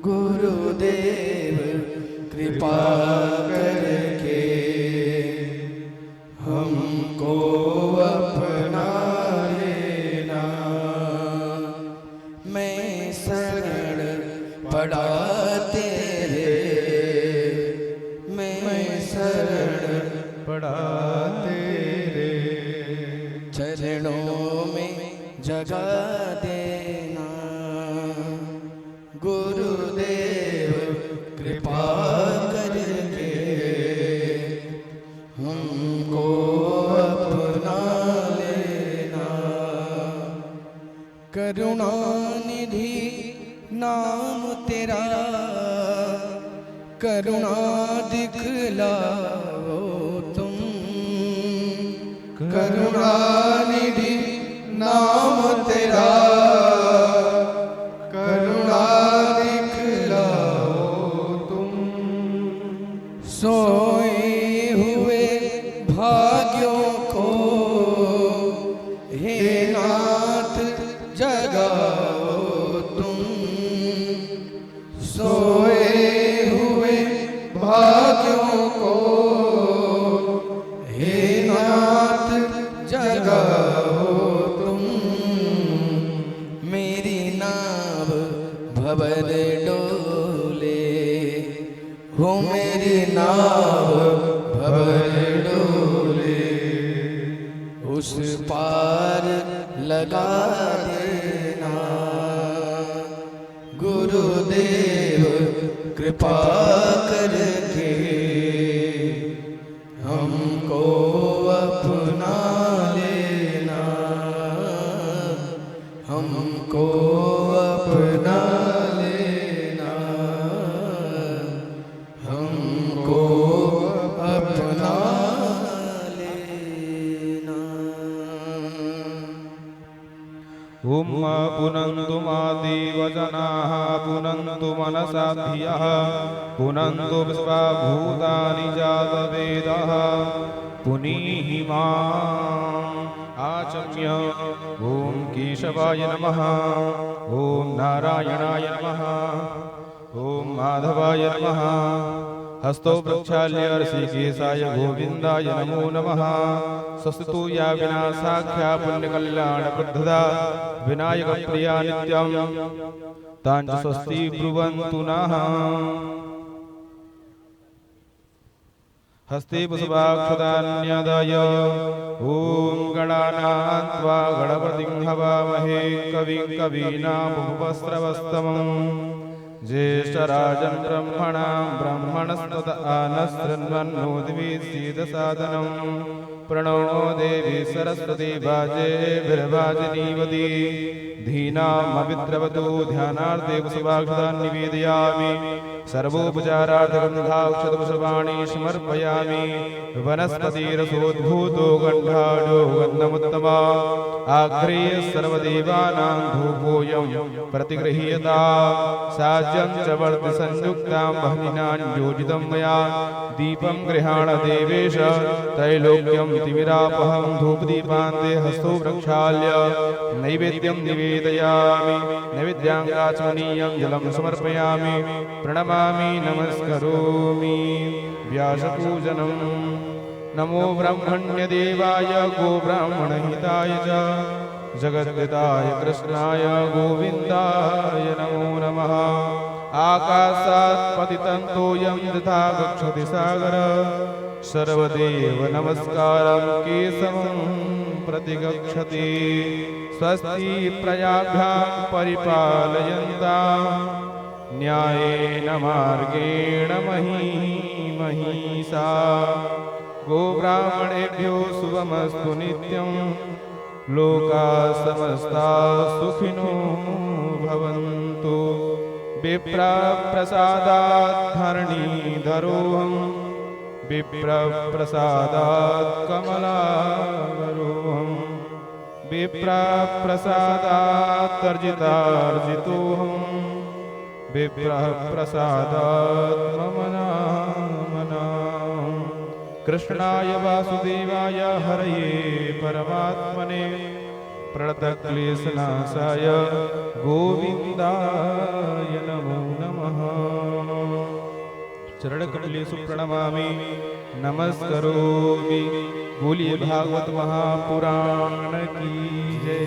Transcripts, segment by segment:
गुरुदेव कृपा करके हमको अपना लेना। मैं शरण पड़ा तेरे, मैं शरण पड़ा तेरे, चरणों में जगा देना। गुरुदेव कृपा करके हमको अपना लेना। करुणानिधि नाम तेरा, करुणा दिखलाओ तुम। करुणानिधि नाम तेरा, करुणा दिखलाओ तुम। सोए हुए भाग्यों को हे नाथ जगाओ तुम। सोए हुए भाग्यों को हे नाथ जगाओ तुम। मेरी नाव भंवर डोले हो, मेरी नाव भंवर डोले। उस पार लगा देना। गुरुदेव कृपा करके हमको अपना लेना। हमको अपना लेना। हमको अपना लेना। ओम पुनन्तु मादेव जनाः पुनन्तु मनसा धियः पुनन्तु विश्वभूतानि जातवेदः पुनीहि माम् आचम्य। ओम केशवाय नमः, ओम नारायणाय नमः, ओम माधवाय नमः। हस्तो प्रक्षाल्य ऋषिकेशाय गोविंदाय नमो नमः। स्वस्तु या विनाशाख्या पुण्यकल्याणप्रददा विनायक प्रिया नित्यं तांच स्वस्ति ब्रुवन्तु नः। हस्ते पुष्पाक्षदान्यदाय ओम गणानां त्वा गणपतिं हवामहे कविं कवीनामुपस्रवस्तमम्। ज्येष्ठराजं ब्रह्मणां ब्रह्मणस्पत आनशृण्वन्नोतिभिः प्रणो देवी सरस्वती वाजेभिर्वाजिनीवती। धीनामभिद्रवतु ध्यानार्थे पुष्पाक्षतान् निवेदयामि। सर्वोपचारार्थगन्धाक्षतपुष्पाणि समर्पयामि। वनस्पतिरसोद्भूतो गन्धाढ्यो गन्धमुत्तमा आघ्र्ये सर्वदेवानां धूपोऽयं प्रतिगृह्यता। साज्यं च वर्ति संयुक्तां वह्निनां योजितं मया। दीपं गृहाण देवेश त्रैलोक्यं तिमिरापहं। धूपदीपान्ते हस्तो प्रक्षाल्य नैवेद्यं निवेदयामि। नैवेद्याङ्गाचमनीयं जलं समर्पयामि। प्रणमामि नमस्करोमि। व्यासपूजनम्। नमो ब्रह्मण्यदेवाय गोब्राह्मणहिताय च जगद्गताय कृष्णाय गोविन्दाय नमो नमः। आकाशात् पतितं तोयं यथा गच्छति सागर सर्वदेव नमस्कारं केशवं प्रतिगच्छति। स्वस्ति प्रजाभ्यां परिपालयन्तां न्यायेन मार्गेण महिषा। गोब्राह्मणेभ्यो शुभमस्तु नित्यं। लोकाः समस्ताः सुखिनो भवन्तु। विप्रप्रसादात् धरणीधरोऽहं विप्रप्रसादात् कमलावरोऽहं। विप्रप्रसादात् अर्जितार्जितोऽहं विप्रप्रसादात् मम नामना। कृष्णाय वासुदेवाय हरये परमात्मने प्रणतक्लेशनाशाय गोविन्दाय नमो नमः। चरणकमलेषु प्रणमामि नमस्करोमि। बोलिए भागवत महापुराण की जय,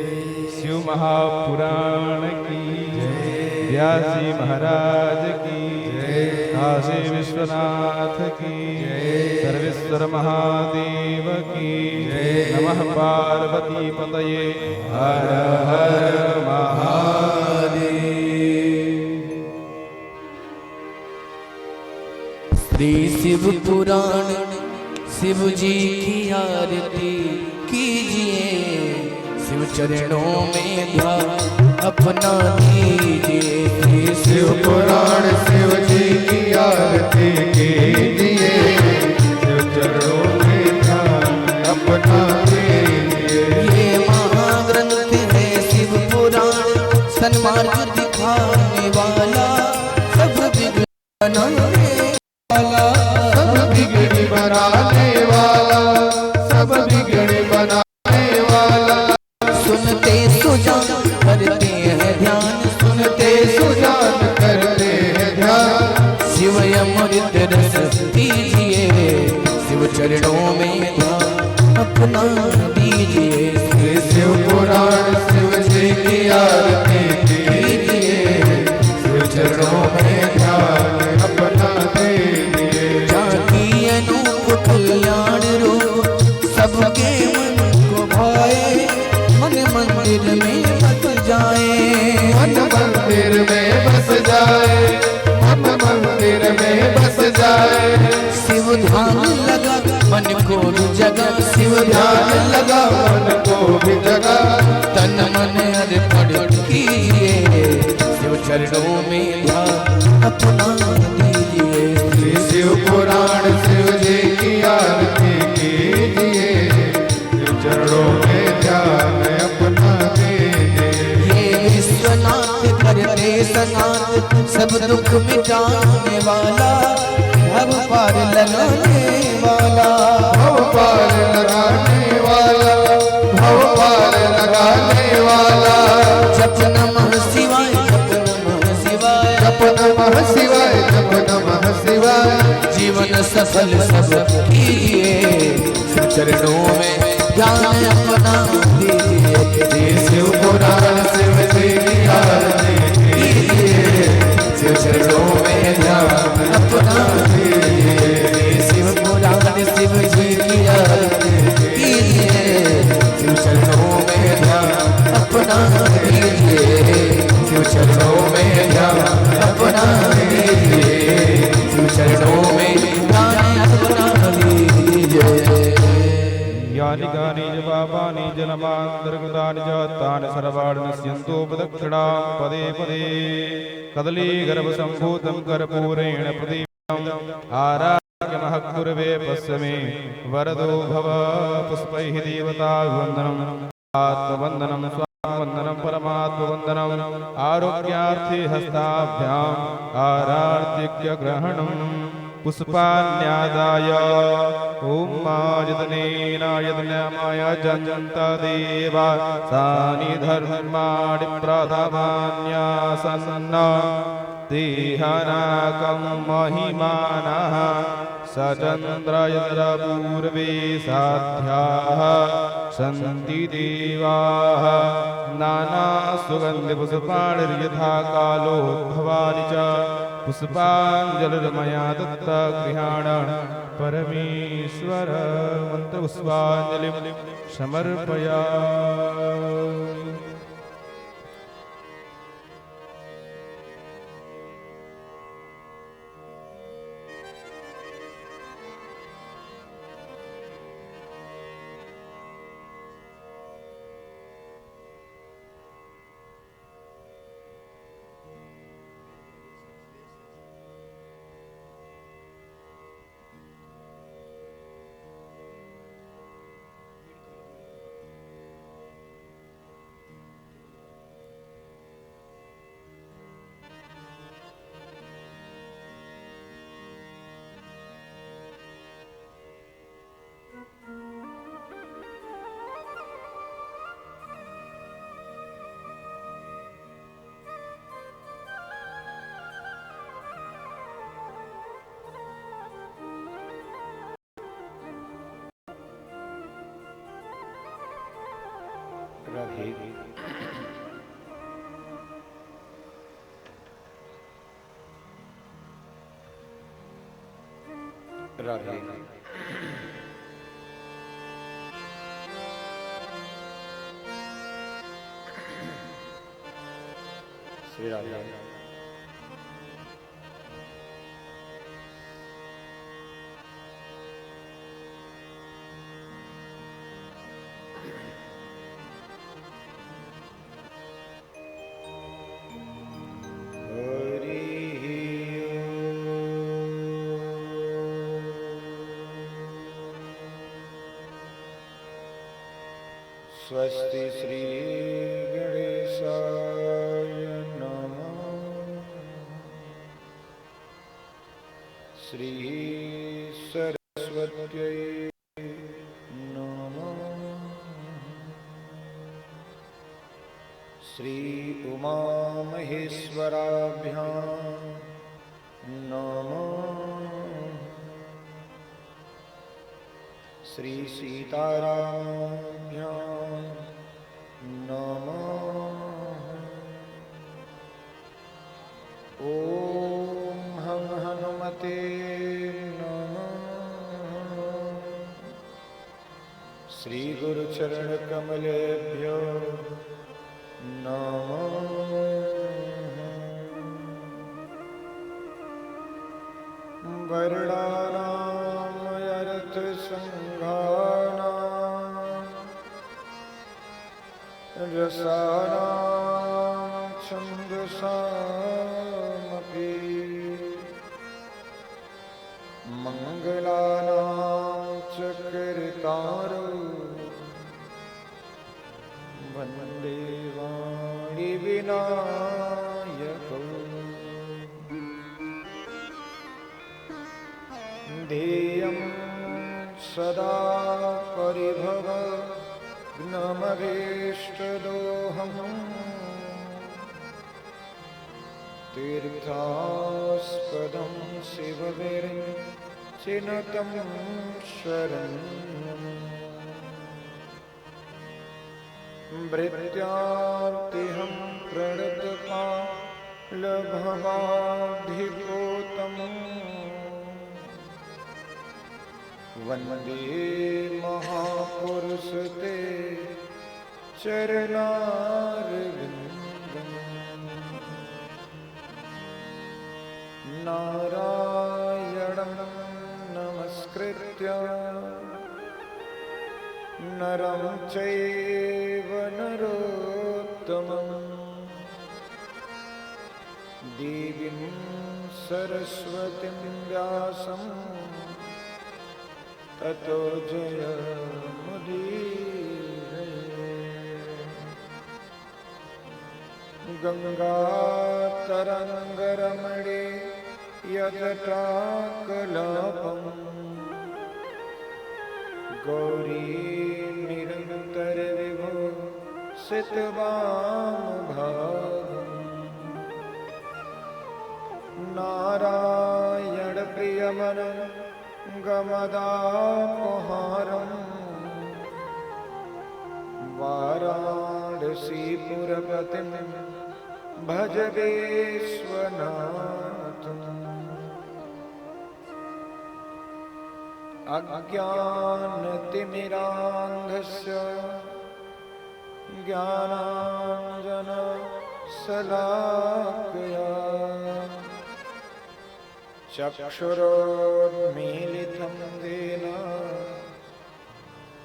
शिव महापुराण की जय, व्यास जी महाराज की जय, काशी विश्वनाथ की जय, सर्वेश्वर महादेव की जय। नमः पार्वती पतये हर हर महादेव। श्री शिव पुराण शिव जी की आरती कीजिए, शिव चरणों में ध्यान अपना दीजिए। श्री शिव पुराण शिव जी की आरती कीजिए, शिव चरणों में ध्यान अपना दीजिए। ये महाग्रंथ है शिव पुराण, सन्मार्ग दिखाने वाला, सब बिगड़ बनाने वाला, सब बिगड़ी बनाने वाला, सब बिगड़ी बनाने वाला। सुनते सुजान करते हैं ध्यान, सुनते सुजान करते हैं ध्यान, शिव अमृत रस पीजिए, शिव चरणों में ध्यान अपना दीजिए। श्री शिव पुराण शिव जी की आरती कीजिए, शिव चरणों में ध्यान अपना दीजिए। जाकी अनूप कल्याण रूप सबके मन को भाए, मन मंदिर में बस जाए, मन मंदिर में बस जाए, मन मंदिर में बस जाए। शिव ध्यान लगा मन को भी जगा, शिव ध्यान लगा मन को भी जगा, तन मन अर्पण कीजिए, शिव चरणों में ध्यान अपना दीजिए। श्री शिव पुराण शिव जी की आरती कीजिए, शिव चरणों में ध्यान अपना दीजिए। ये विश्वनाथ करते सनाथ, सब दुख मिटाने वाला, भव पार लगाने वाला, भव पार लगाने वाला, भव पार लगाने वाला। जप नमः शिवाय, जप नमः शिवाय, जप नमः शिवाय, जप नमः शिवाय। जीवन सफल सब कीजिए, शिव चरणों में ध्यान अपना दीजिए। श्री शिव पुराण शिव जी की आरती कीजिए, शिव चरणों में ध्यान अपना दीजिए। शिव पुराण शिव जी की आरती कीजिए, शिव चरणों में ध्यान अपना दीजिए, शिव चरणों में ध्यान अपना दीजिए, शिव चरणों में ध्यान अपना दीजिए। यानि गानि च पापानि जन्मान्तर्गतानि च तानि सर्वाणि नश्यन्तोपदक्षिणां पदे पदे। कदलीगर्भसम्भूतं कर्पूरेण प्रदीप्तम् आराध्यमः कुर्वे पश्य मे वरदो भव। पुष्पैः देवताभिवन्दनम् आत्मवन्दनं स्वात्मवन्दनं परमात्मवन्दनम् आरोग्यार्थे हस्ताभ्याम् आरार्तिक्यग्रहणम् पुष्पाण्यादाय ॐ यदनेनायदनमाय जन्त देवा सानि धर्माणि प्रथमान्यासन्न देहनाकं महिमानः सचन्द्रयन्द्रपूर्वे साध्याः सन्ति देवाः नानासुगन्धिपुष्पाणिर्यथा कालोद्भवानि च पुष्पाञ्जलिर्मया दत्ता गृहाण परमेश्वर मन्त्रपुष्पाञ्जलिं समर्पयामि। राधे राधे श्री राधे स्वस्ति श्री गणेशाय नमः। श्री सरस्वत्यै नमः। श्री उमा महेश्वराभ्यां नमः। श्री सीतारामाभ्यां नमः। ॐ हं हनुमते नमः। श्री गुरुचरणकमलेभ्यो नमः। वर्णानामर्थसंघानां रसानां छन्दसामपि मङ्गलानां च कर्तारो वन्दे वाणिविनायकौ। ध्येयं सदा परिभवग्नमभीष्टदोहम् तीर्थास्पदं शिवविरचिनुतं शरण्यम्। भृत्यार्तिहं प्रणतपालभवाधिपोतम् वन्दे महापुरुष ते चरणारविन्दम्। नारायणं नमस्कृत्य नरं चैव नरोत्तमं देवीं सरस्वतीं व्यासं ततो जयमुदीरये। गंगातरंगरमणे यजटाकलापम् गौरी निरन्तरविभो सितवामभागम्। नारायण प्रियमनं गमदापहारम् वाराणसीपुरपतिं भज विश्वनाथम्। अज्ञानतिमिरान्धस्य ज्ञानाञ्जनशलाकया चक्षुरोन्मीलितं येन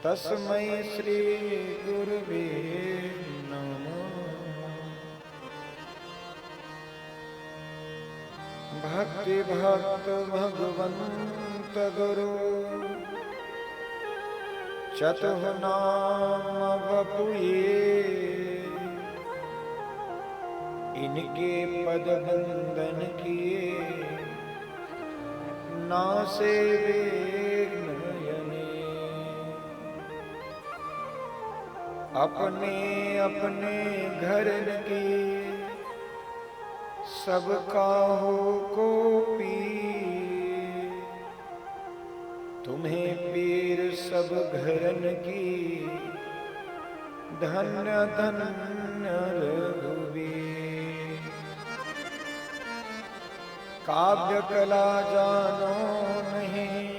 तस्मै श्रीगुरुवे नमः। भक्तिभक्त भगवन्त गुरु चतुः नाम वपुये इनके पद बंदन किए नासे विघ्नयने। अपने अपने घर की सबका हो को पी तुम्हें पीर सब घरन की धन्य धन्य रघुवीर। काव्य कला जानो नहीं,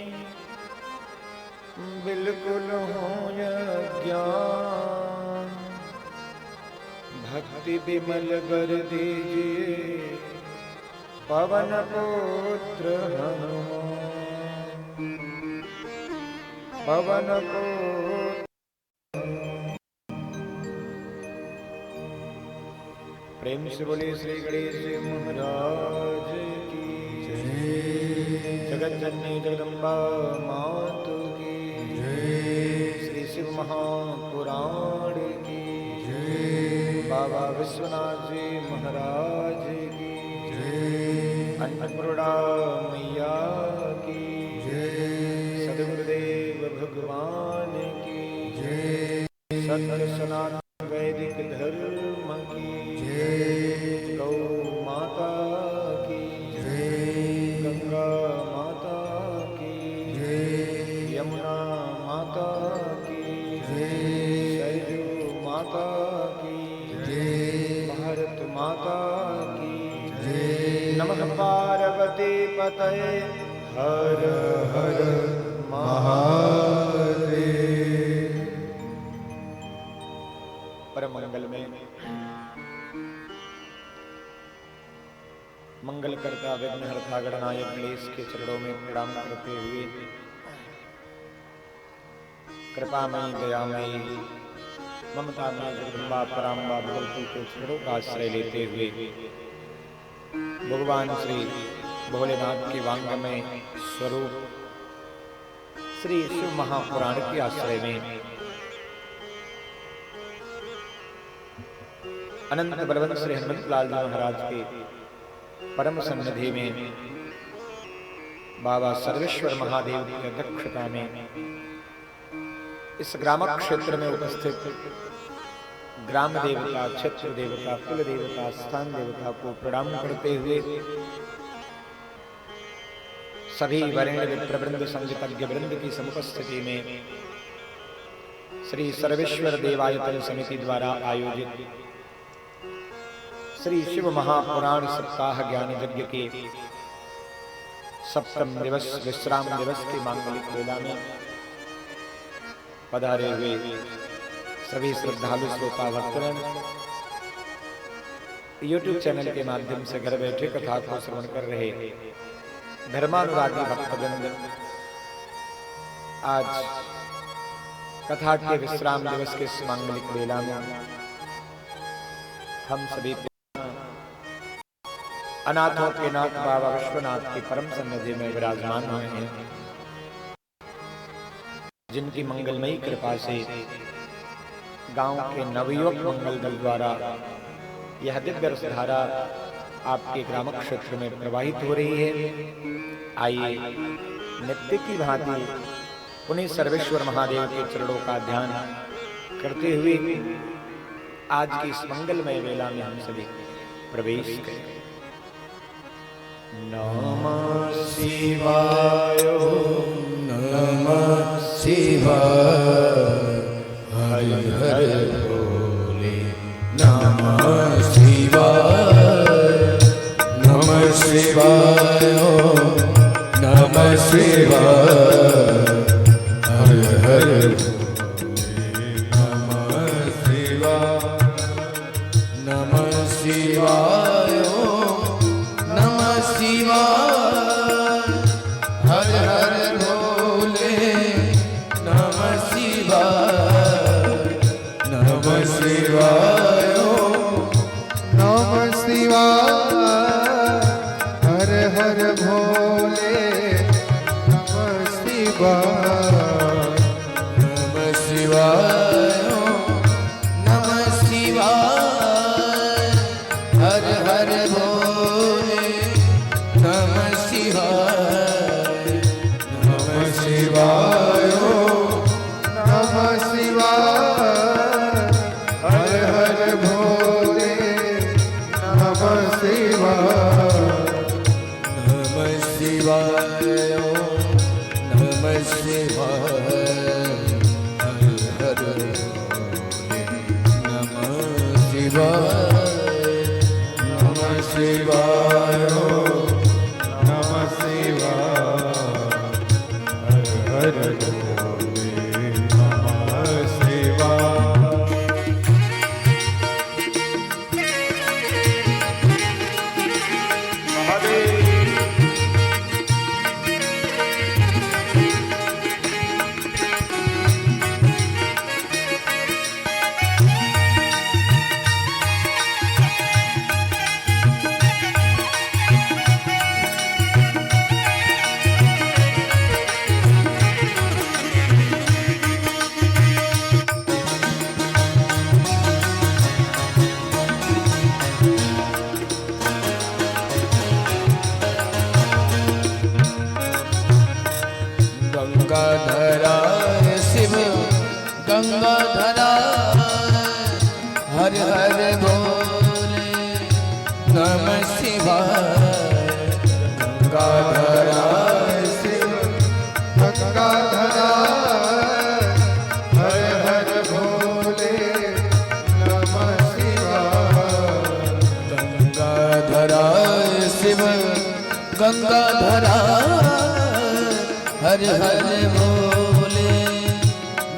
बिल्कुल हो ज्ञान। भक्ति विमल बर दीजिए पवन पुत्र हनुमान। पवन पुत्र। प्रेम से बोले श्री गणेश महाराज की जय। जगत जननी जगदम्बा मातु की जय। श्री शिव महापुराण की जय। बाबा विश्वनाथ जी महाराज की जय। अन्नपूर्णा मैया की जय। सद्गुरुदेव भगवान की जय। सत्य सनातन वैदिक धर्म की जय। गौ माता की जय। गंगा माता की जय। यमुना माता की जय। सरयू माता की जय। भारत माता की जय। नमः पार्वती पतये हर हर महादेव। परम मंगल में मंगल करता विघ्नहर्ता गणनायक गणेश के चरणों में प्रणाम करते हुए कृपामयी दयामयी ममतामयी जगदम्बा पराम्बा भगवती के चरणों का आश्रय लेते हुए भगवान श्री भोलेनाथ के वांगमय स्वरूप श्री शिव महापुराण के आश्रय में अनंत बलवंत श्री हनुमत लाल जी महाराज के परम सन्निधि में बाबा सर्वेश्वर महादेव की अध्यक्षता में इस ग्राम क्षेत्र में उपस्थित ग्राम देवता, क्षेत्र देवता, कुल देवता, स्थान देवता को प्रणाम करते हुए सभी वरेण्य विप्रवृंद संगीतज्ञ वृंद की समुपस्थिति में श्री सर्वेश्वर देवायतन समिति द्वारा आयोजित श्री शिव महापुराण सप्ताह ज्ञान यज्ञ के सप्तम दिवस विश्राम दिवस की मांगलिक वेला में पधारे हुए सभी श्रद्धालु श्रोता भक्तगण YouTube चैनल के माध्यम से घर बैठे कथा को श्रवण कर रहे धर्मानुरागी भक्तगण, आज कथा के विश्राम दिवस के इस मांगलिक वेला में हम सभी अनाथों के नाथ बाबा विश्वनाथ की परम सन्निधि में विराजमान हुए हैं, जिनकी मंगलमयी कृपा से गांव के नवयुवक मंगल दल द्वारा यह दिव्य रसधारा आपके ग्राम क्षेत्र में प्रवाहित हो रही है। आइए नित्य की भांति उन्हीं सर्वेश्वर महादेव के चरणों का ध्यान करते हुए आज की इस मंगलमय वेला में हम सभी प्रवेश करें। नमः शिवाय नमः शिवाय हर हर भोले नमः शिवाय नमः शिवाय नमः शिवाय हर हर भोले नमः शिवाय नमः शिवाय नमः शिवाय हर हर भोले नमः शिवाय नमः शिवाय नमः शिवाय हर हर भोले नमः शिवाय नमः शिवाय नमः शिवाय हर हर भोले नमः शिवाय नमः शिवाय नमः शिवाय हर हर भोले नमः शिवाय नमः शिवाय नमः शिवाय हर हर भोले गंगाधरा शिव गंगाधरा हर हर भोले नमः शिवाय गंगाधरा शिव गंगाधरा हर हर भोले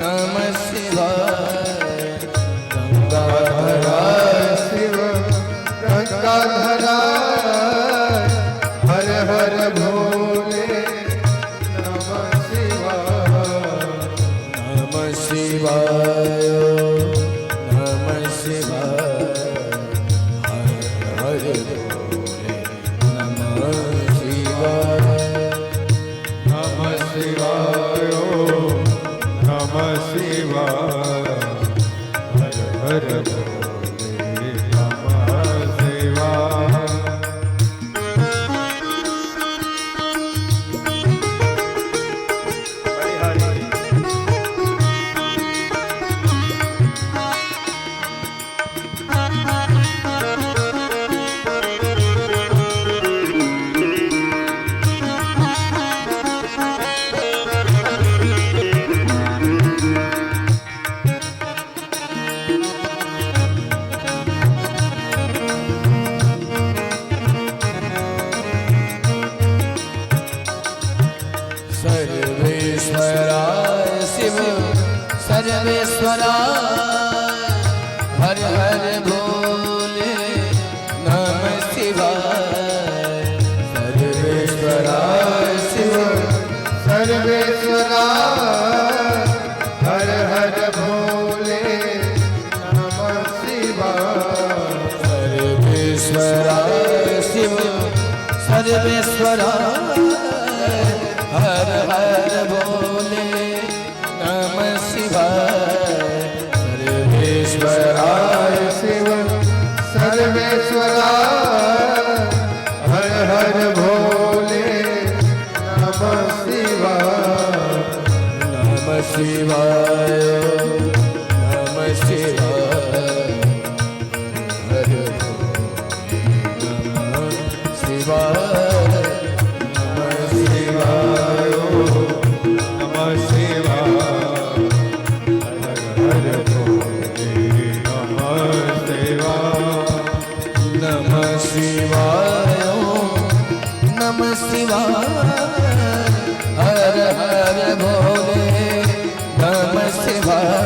नमः शिवाय गंगाधरा शिव गंगाधरा हर हर भोले नमः शिवाय नमः शिवाय हर हर भोले नमः शिवाय नमः शिवाय नमः शिवाय हर हर भोले नमः शिवाय सर्वेश्वराय शिव सर्वेश्वराय हर हर भोले नमः शिवाय सर्वेश्वराय शिव सर्वेश्वराय हर हर भोले नमः शिवाय सर्वेश्वराय शिव सर्वेश्वराय हर हर भोले नमः शिवाय सर्वेश्वराय शिव सर्वेश्वराय हर हर भोले नमः शिवाय नमः शिवाय नमः शिवाय हर भोले नमः शिवाय नमः शिवाय नमः शिवाय हर हर भोले नमः शिवाय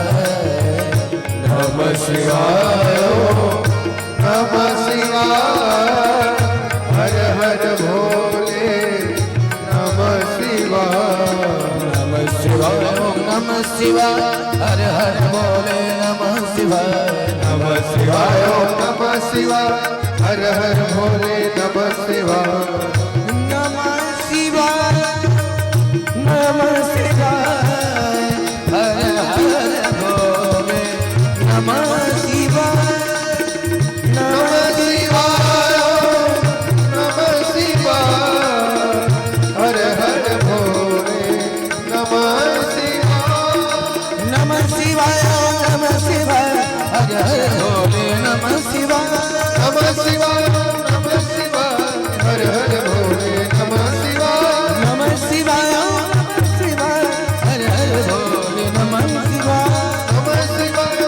नमः शिवाय नमः शिवाय हर हर भोले नमः शिवाय नमः शिवाय नमः शिवाय हर हर भोले नमः शिवाय नमः शिवाय नमः शिवाय हर हर भोले नमः शिवाय नमः शिवाय नमः शिवाय हर हर भोले नमः शिवाय नमः शिवाय नमः शिवाय हर हर भोले नमः शिवाय नमः शिवाय नमः शिवाय हर हर भोले नमः शिवाय नमः शिवाय नमः शिवाय हर हर भोले नमः शिवाय नमः शिवाय नमः शिवाय हर हर भोले नमः शिवाय नमः शिवाय नमः शिवाय हर हर भोले नमः शिवाय नमः शिवाय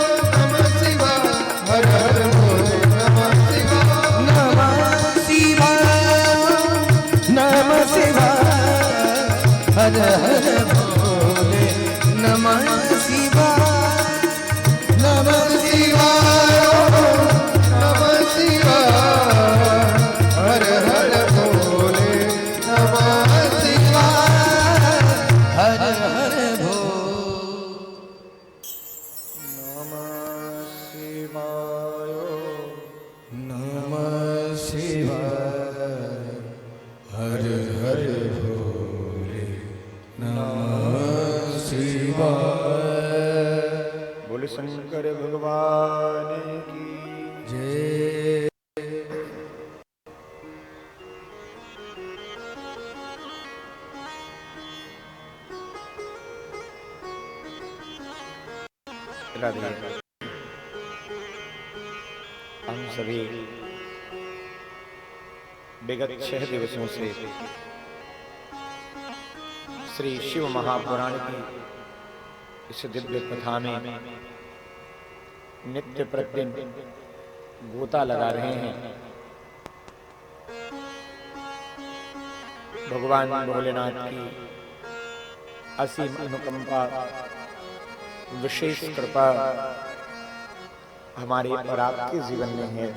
नमः शिवाय हर हर भोले नमः शिवाय नमः शिवाय नमः शिवाय हर हर भोले नमः शिवाय नमः शिवाय नमः शिवाय हर हर भोले नमः शिवाय हर हर भोले नमः शिवाय हर हर भोले नमः शिवाय बोले शंकर भगवान की जय। राधे। हम सभी विगत 6 दिवसों से श्री शिव महापुराण की इस दिव्य कथा में नित्य प्रतिदिन गोता लगा रहे हैं। भगवान भोलेनाथ की असीम अनुकंपा, विशेष कृपा हमारे और आपके जीवन में है,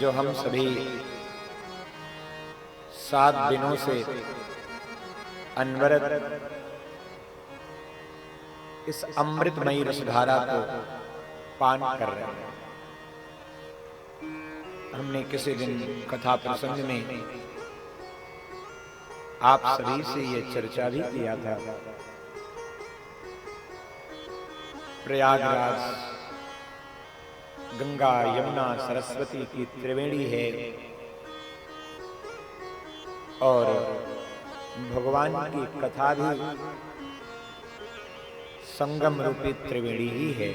जो हम सभी 7 दिनों से अनवरत इस अमृतमयी रसधारा को पान कर रहे हैं। हमने किसी दिन कथा प्रसंग में आप सभी से ये चर्चा भी किया था। प्रयागराज गंगा यमुना सरस्वती की त्रिवेणी है और भगवान की कथा भी संगम रूपी त्रिवेणी ही है,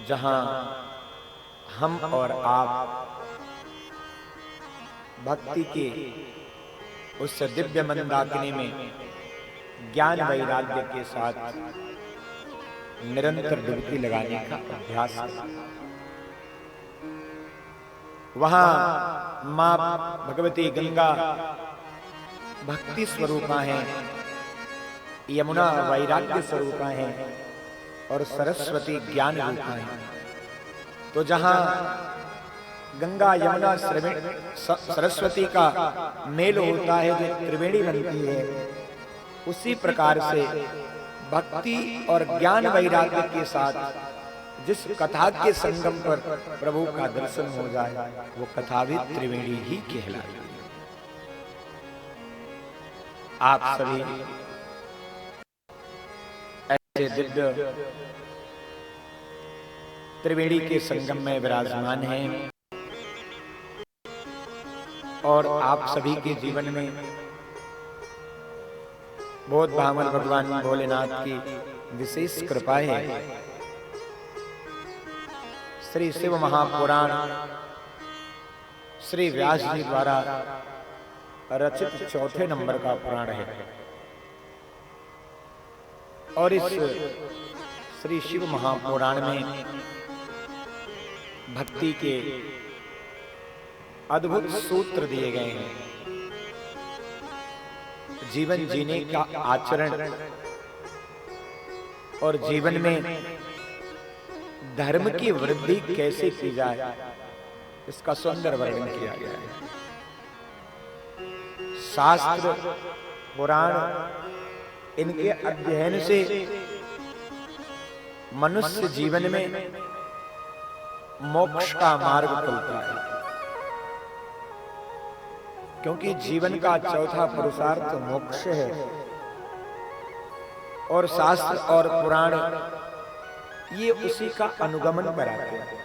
जहां हम और आप भक्ति के उस दिव्य मंदाकिनी में ज्ञान वैराग्य के साथ निरंतर डुबकी लगाने का अभ्यास करें। वहां मां भगवती गंगा भक्ति स्वरूपा है, यमुना वैराग्य स्वरूपा है और सरस्वती ज्ञान रूपा है। तो जहां गंगा यमुना सरस्वती का मेल होता है, जो त्रिवेणी बनती है, उसी प्रकार से भक्ति और ज्ञान वैराग्य के साथ जिस कथा के संगम पर प्रभु का दर्शन हो जाए, वो कथा भी त्रिवेणी ही कहलाती है। आप सभी ऐसे दिव्य त्रिवेणी के संगम में विराजमान हैं और आप सभी के जीवन में बहुत भावन भगवान भोलेनाथ की विशेष कृपा है। श्री शिव महापुराण श्री व्यास जी द्वारा रचित 4थे नंबर का पुराण है और इस श्री शिव महापुराण में भक्ति के अद्भुत सूत्र दिए गए हैं। जीवन जीने का आचरण और जीवन में धर्म की वृद्धि कैसे की जाए, इसका सुंदर वर्णन किया गया है। शास्त्र पुराण इनके अध्ययन से मनुष्य जीवन में मोक्ष का मार्ग खुलता है, क्योंकि जीवन का चौथा पुरुषार्थ मोक्ष है और शास्त्र और पुराण ये उसी का अनुगमन कराते हैं।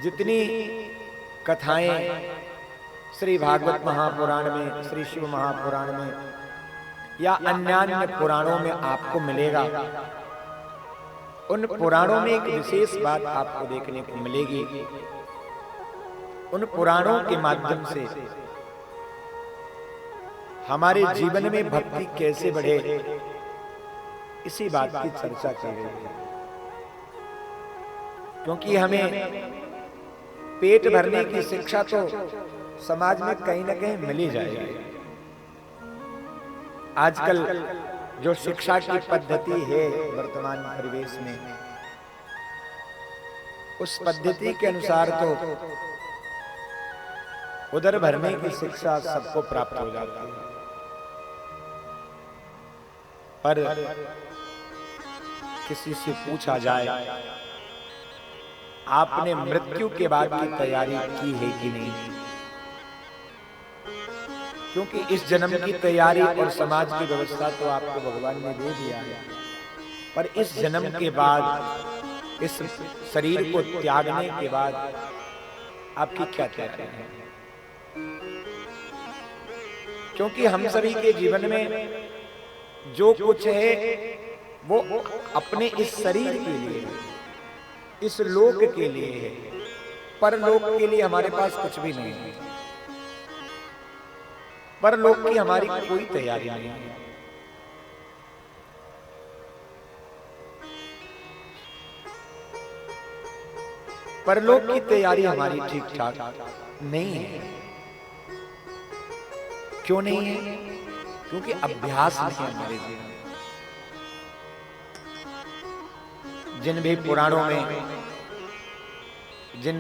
जितनी कथाएं श्री भागवत महापुराण में, श्री शिव महापुराण में या अन्य पुराणों में आपको मिलेगा, उन पुराणों में एक विशेष बात आपको देखने को मिलेगी। उन पुराणों के माध्यम से हमारे जीवन में भक्ति कैसे बढ़े, इसी बात की चर्चा की गई है। क्योंकि हमें पेट भरने की शिक्षा तो समाज में कहीं ना कहीं मिल ही जाएगी। आजकल जो शिक्षा की पद्धति है वर्तमान परिवेश में, उस पद्धति के अनुसार तो उदर भरने की शिक्षा सबको प्राप्त हो जाती है, पर किसी से पूछा जाए आपने मृत्यु के बाद की तैयारी की है कि नहीं, क्योंकि इस जन्म की तैयारी और समाज की व्यवस्था तो आपको भगवान ने दे दिया है, पर इस जन्म के बाद, इस शरीर को त्यागने के बाद आपकी क्या तैयारी है? क्योंकि हम सभी के जीवन में जो कुछ है वो अपने इस शरीर के लिए है, इस लोक के लिए है, परलोक के लिए हमारे पास कुछ भी नहीं है। परलोक की हमारी कोई तैयारी नहीं है। परलोक की तैयारी हमारी ठीक ठाक नहीं है। क्यों नहीं है? क्योंकि अभ्यास नहीं है हमारे जीवन में। जिन भी पुराणों में, जिन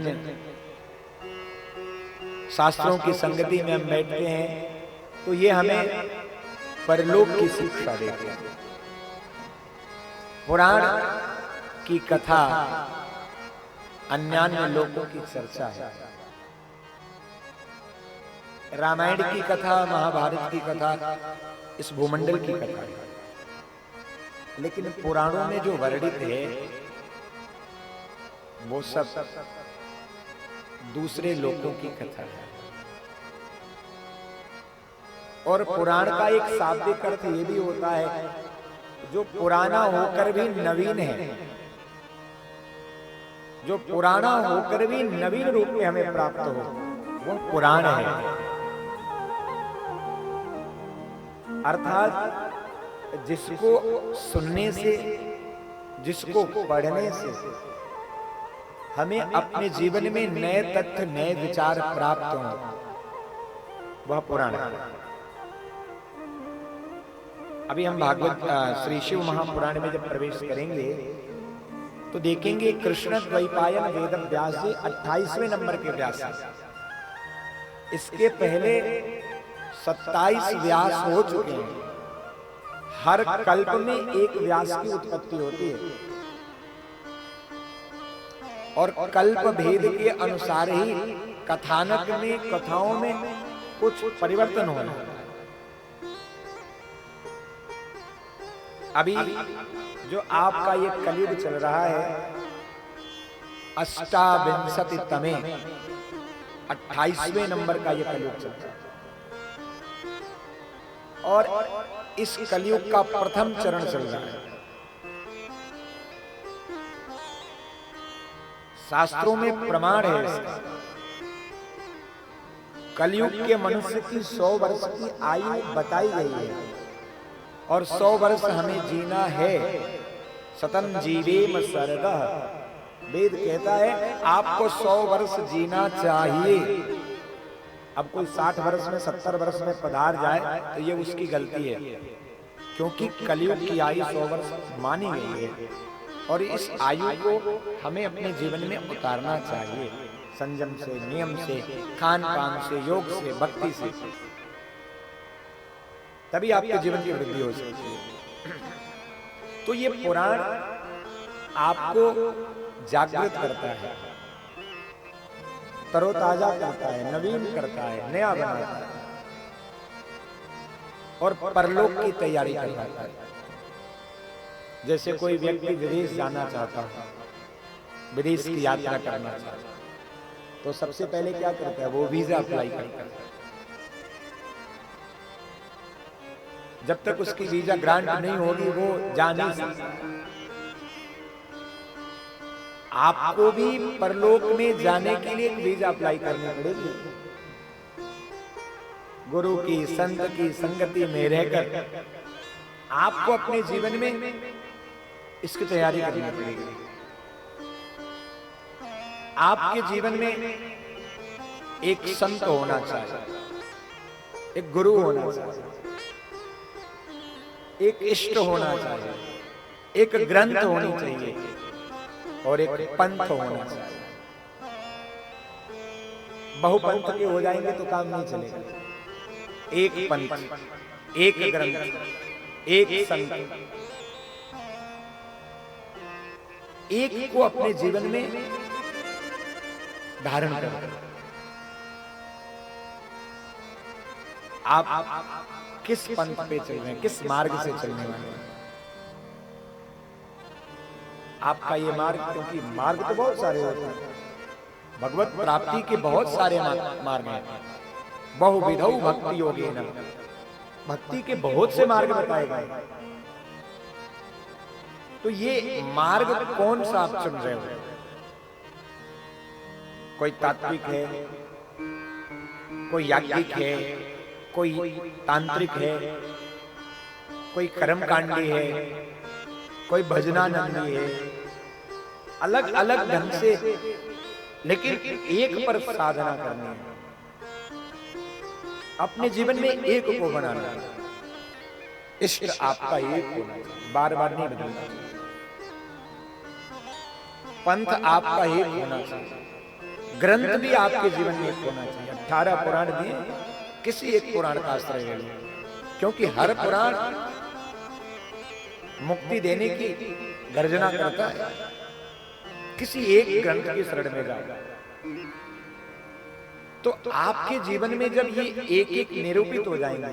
शास्त्रों की संगति में हम बैठते हैं, तो ये हमें परलोक की शिक्षा देते हैं। पुराण की कथा अन्यान्य लोकों की चर्चा है। रामायण की कथा, महाभारत की कथा इस भूमंडल की कथा है, लेकिन पुराणों में जो वर्णित है वो सब दूसरे लोकों की कथा है। और पुराण का एक शाब्दिक अर्थ ये भी होता है, जो पुराना होकर भी नवीन है, जो पुराना होकर भी नवीन रूप में हमें प्राप्त हो, वो पुराण है। अर्थात जिसको सुनने से, जिसको पढ़ने से हमें अपने जीवन में नए तथ्य, नए विचार प्राप्त हों, वह पुराण है। अभी हम भागवत श्री शिव महापुराण में जब प्रवेश करेंगे तो देखेंगे कृष्ण द्वैपायन वेद व्यास जी 28वें नंबर के व्यास। इसके पहले 27 व्यास हो चुके हैं। हर कल्प में एक व्यास की उत्पत्ति होती है और कल्प भेद के अनुसार ही कथानक में, कथाओं में कुछ परिवर्तन होना। अभी जो आपका ये कलयुग चल रहा है, अष्टाविंशतितमे 28वें नंबर का ये कलयुग चल रहा है, और इस कलयुग का प्रथम चरण चल रहा है। शास्त्रों में प्रमाण है इसका। कलयुग के मनुष्य की 100 वर्ष की आयु बताई गई है और 100 वर्ष हमें जीना है। सतम जीवेम शरदः, वेद कहता है आपको 100 वर्ष जीना चाहिए। अब कोई 60 वर्ष में, 70 वर्ष में पधार जाए तो ये उसकी गलती है, क्योंकि कलयुग की आयु 100 वर्ष मानी गई है और इस आयु को हमें अपने जीवन में उतारना चाहिए, संयम से, नियम से, खान पान से, योग से, भक्ति से, तभी आपके जीवन की वृद्धि हो सकती है। तो ये पुराण आपको जागृत करता है, तरोताजा करता है, नवीन करता है, नया बनाता है और परलोक की तैयारी करवाता है। जैसे कोई व्यक्ति विदेश जाना चाहता है, विदेश की यात्रा करना चाहता है, तो सबसे पहले क्या करता है? वो वीजा अप्लाई करता है। जब तक उसकी वीजा ग्रांट नहीं होगी वो जा नहीं सकता। आपको भी परलोक में जाने के लिए वीजा अप्लाई करनी पड़ेगी। गुरु की, संत की संगति में रहकर आपको अपने जीवन में इसकी तैयारी करनी पड़ेगी। आपके जीवन में एक संत होना चाहिए, एक गुरु होना चाहिए, एक इष्ट होना चाहिए, एक ग्रंथ होनी चाहिए और एक पंथ होना चाहिए। बहुपंथ के हो जाएंगे तो काम नहीं चलेगा। एक पंथ, एक ग्रंथ, एक संत, एक को अपने जीवन में धारण करें। आप किस पंथ पे चल रहे हैं, किस मार्ग से चलने वाले हैं? आपका ये मार्ग, क्योंकि मार्ग तो बहुत सारे होते हैं, भगवत प्राप्ति के बहुत सारे मार्ग हैं। बहुविधौ भक्ति योगेन, भक्ति के बहुत से मार्ग बताए गए। तो ये मार्ग कौन सा आप चुन रहे हो? कोई तात्विक है, कोई याज्ञिक है, कोई तांत्रिक है, कोई कर्मकांडी है, कोई भजनानंदी है, अलग अलग ढंग से, लेकिन एक पर साधना करनी है, अपने जीवन में एक को बनाना है। इष्ट आपका एक होना चाहिए, बार बार नहीं बदलना चाहिए। पंथ आपका एक होना चाहिए, ग्रंथ भी आपके जीवन में एक होना चाहिए। 18 पुराण दिए, किसी एक पुराण का आश्रय ले लो, क्योंकि हर पुराण मुक्ति देने की गर्जना करता है। किसी एक ग्रंथ की शरण में जाओ, तो आपके जीवन में जब ये एक एक निरूपित हो जाएंगे,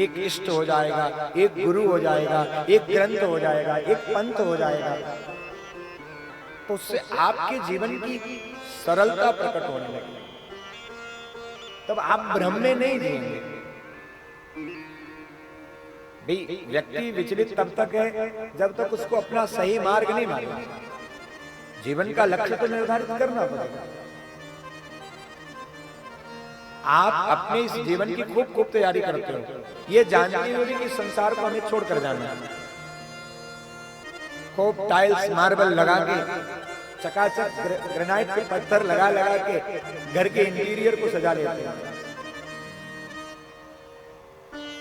एक इष्ट हो जाएगा, एक गुरु हो जाएगा, एक ग्रंथ हो जाएगा, एक पंथ हो जाएगा, तो उससे आपके जीवन की सरलता प्रकट होने लगेगी। तब आप भ्रम में नहीं जिएंगे। भाई व्यक्ति विचलित तब तक है जब तक उसको अपना सही मार्ग नहीं मालूम। जीवन का लक्ष्य तो निर्धारित करना पड़ेगा। आप अपने इस जीवन की खूब खूब तैयारी करते हो, ये जानते हुए भी कि संसार को हमें छोड़कर जाना है। खूब टाइल्स मार्बल लगा के, चकाचक ग्रेनाइट के पत्थर लगा लगा के घर के इंटीरियर को सजा लेते हैं।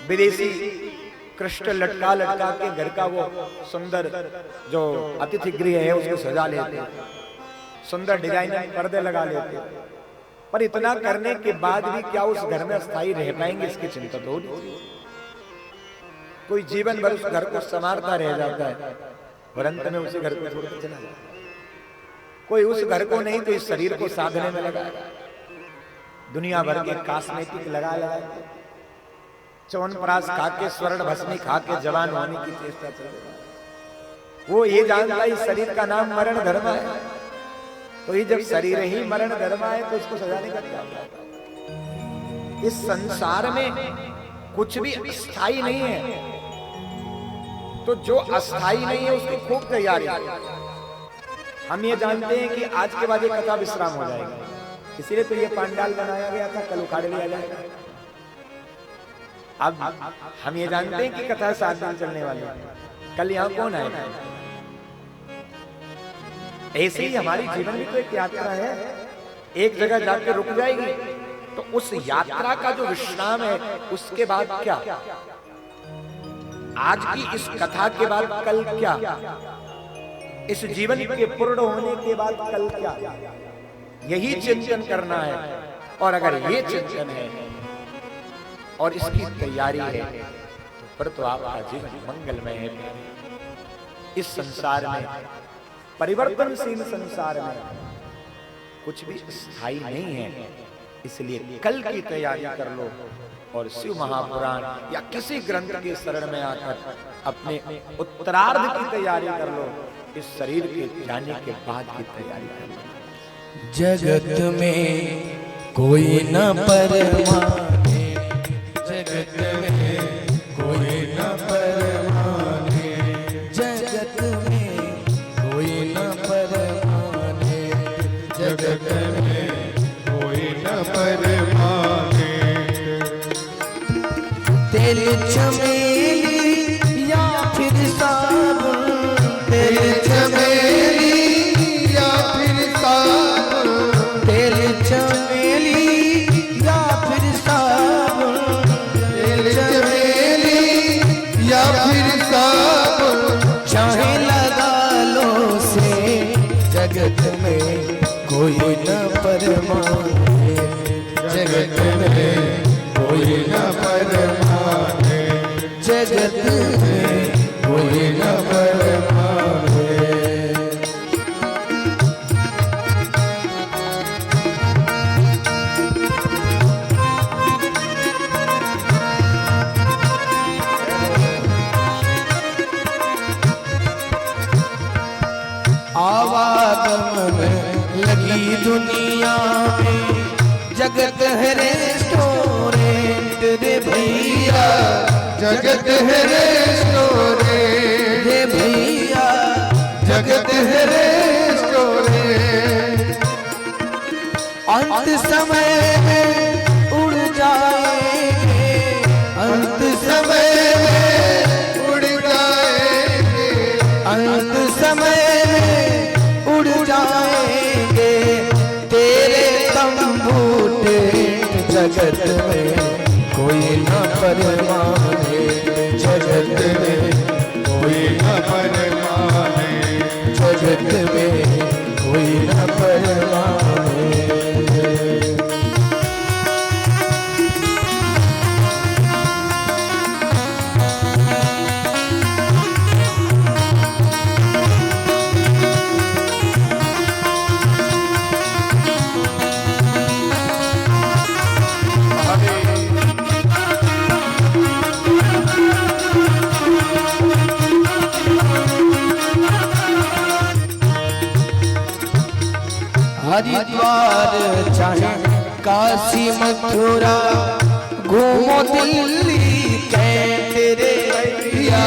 विदेशी क्रिस्टल लटका लटका के घर का वो सुंदर जो अतिथि गृह है उसको सजा लेते हैं, सुंदर डिजाइनिंग पर्दे लगा लेते हैं। पर इतना करने के बाद भी क्या उस घर में स्थायी रह पाएंगे, इसकी चिंता तो होगी। कोई जीवन भर उस घर को संवारता रह जाता है और अंत में उसी घर को छोड़कर चला जाता है। कोई उस घर को नहीं तो इस शरीर को साधने में लगा, दुनिया भर के कॉस्मेटिक लगा लगा, च्यवनप्राश खा के, स्वर्ण भस्मी खा के जवान होने की चेष्टा चल रही। वो ये जानता है इस शरीर का नाम मरण धर्म है, तो ये जब शरीर ही मरण धर्म है तो इसको सजाने का क्या फायदा? इस संसार में कुछ भी स्थायी नहीं है, तो जो अस्थाई नहीं है उसकी खूब तैयारी। हम ये जानते हैं कि आज के बाद ये कथा विश्राम हो जाएगा, इसीलिए तो ये पंडाल बनाया गया था, कल उखाड़ लिया जाएगा। अब हम ये जानते हैं कि कथा 7 दिन चलने वाली है, कल यहाँ कौन आएगा? ऐसे ही हमारी जीवन में तो एक यात्रा है, एक जगह जाकर रुक जाएगी, तो उस यात्रा का जो विश्राम है उसके बाद क्या? आज की इस कथा के बाद कल क्या? इस जीवन के पूर्ण होने के बाद कल क्या? यही चिंतन करना है। और अगर ये चिंतन है और इसकी तैयारी है तो फिर तो आपका जीवन मंगलमय है। इस संसार में, परिवर्तनशील संसार में कुछ भी स्थायी नहीं है, इसलिए कल की तैयारी कर लो और शिव महापुराण या किसी ग्रंथ के शरण में आकर अपने उत्तरार्ध की तैयारी कर लो। इस शरीर के जाने के बाद की तैयारी कर लो। जगत में कोई न परमाने, जगत में कोई न परमाने, जगत में कोई न परमाने, जगत में कोई न परमाने। तेल चमेली या फिर साबुन, तेल चमेली या फिर साबुन, तेल चमेली या फिर साबुन, तेल चमेली या फिर साबुन, चाहे लगा लो से जगत में कोई न परमाने, जगत में कोई न परमाने, जगत में कोई न परमाने। आवागमन लगी दुनिया में, जगत है रेस्टोरेंट रे भैया, जगत है रेस्टोरेंट रे भैया, जगत है रेस्टोरेंट। अंत समय में उड़ जाएंगे, अंत समय में उड़ जाएंगे, अंत समय में उड़ जाएंगे। तेरे तंबू टेंट जगत में कोई न परमाने, जगत में कोई न परमाने, जगत में कोई न परमाने। हरिद्वार चाहे काशी मथुरा, घूमो दिल्ली कैंट रे भैया,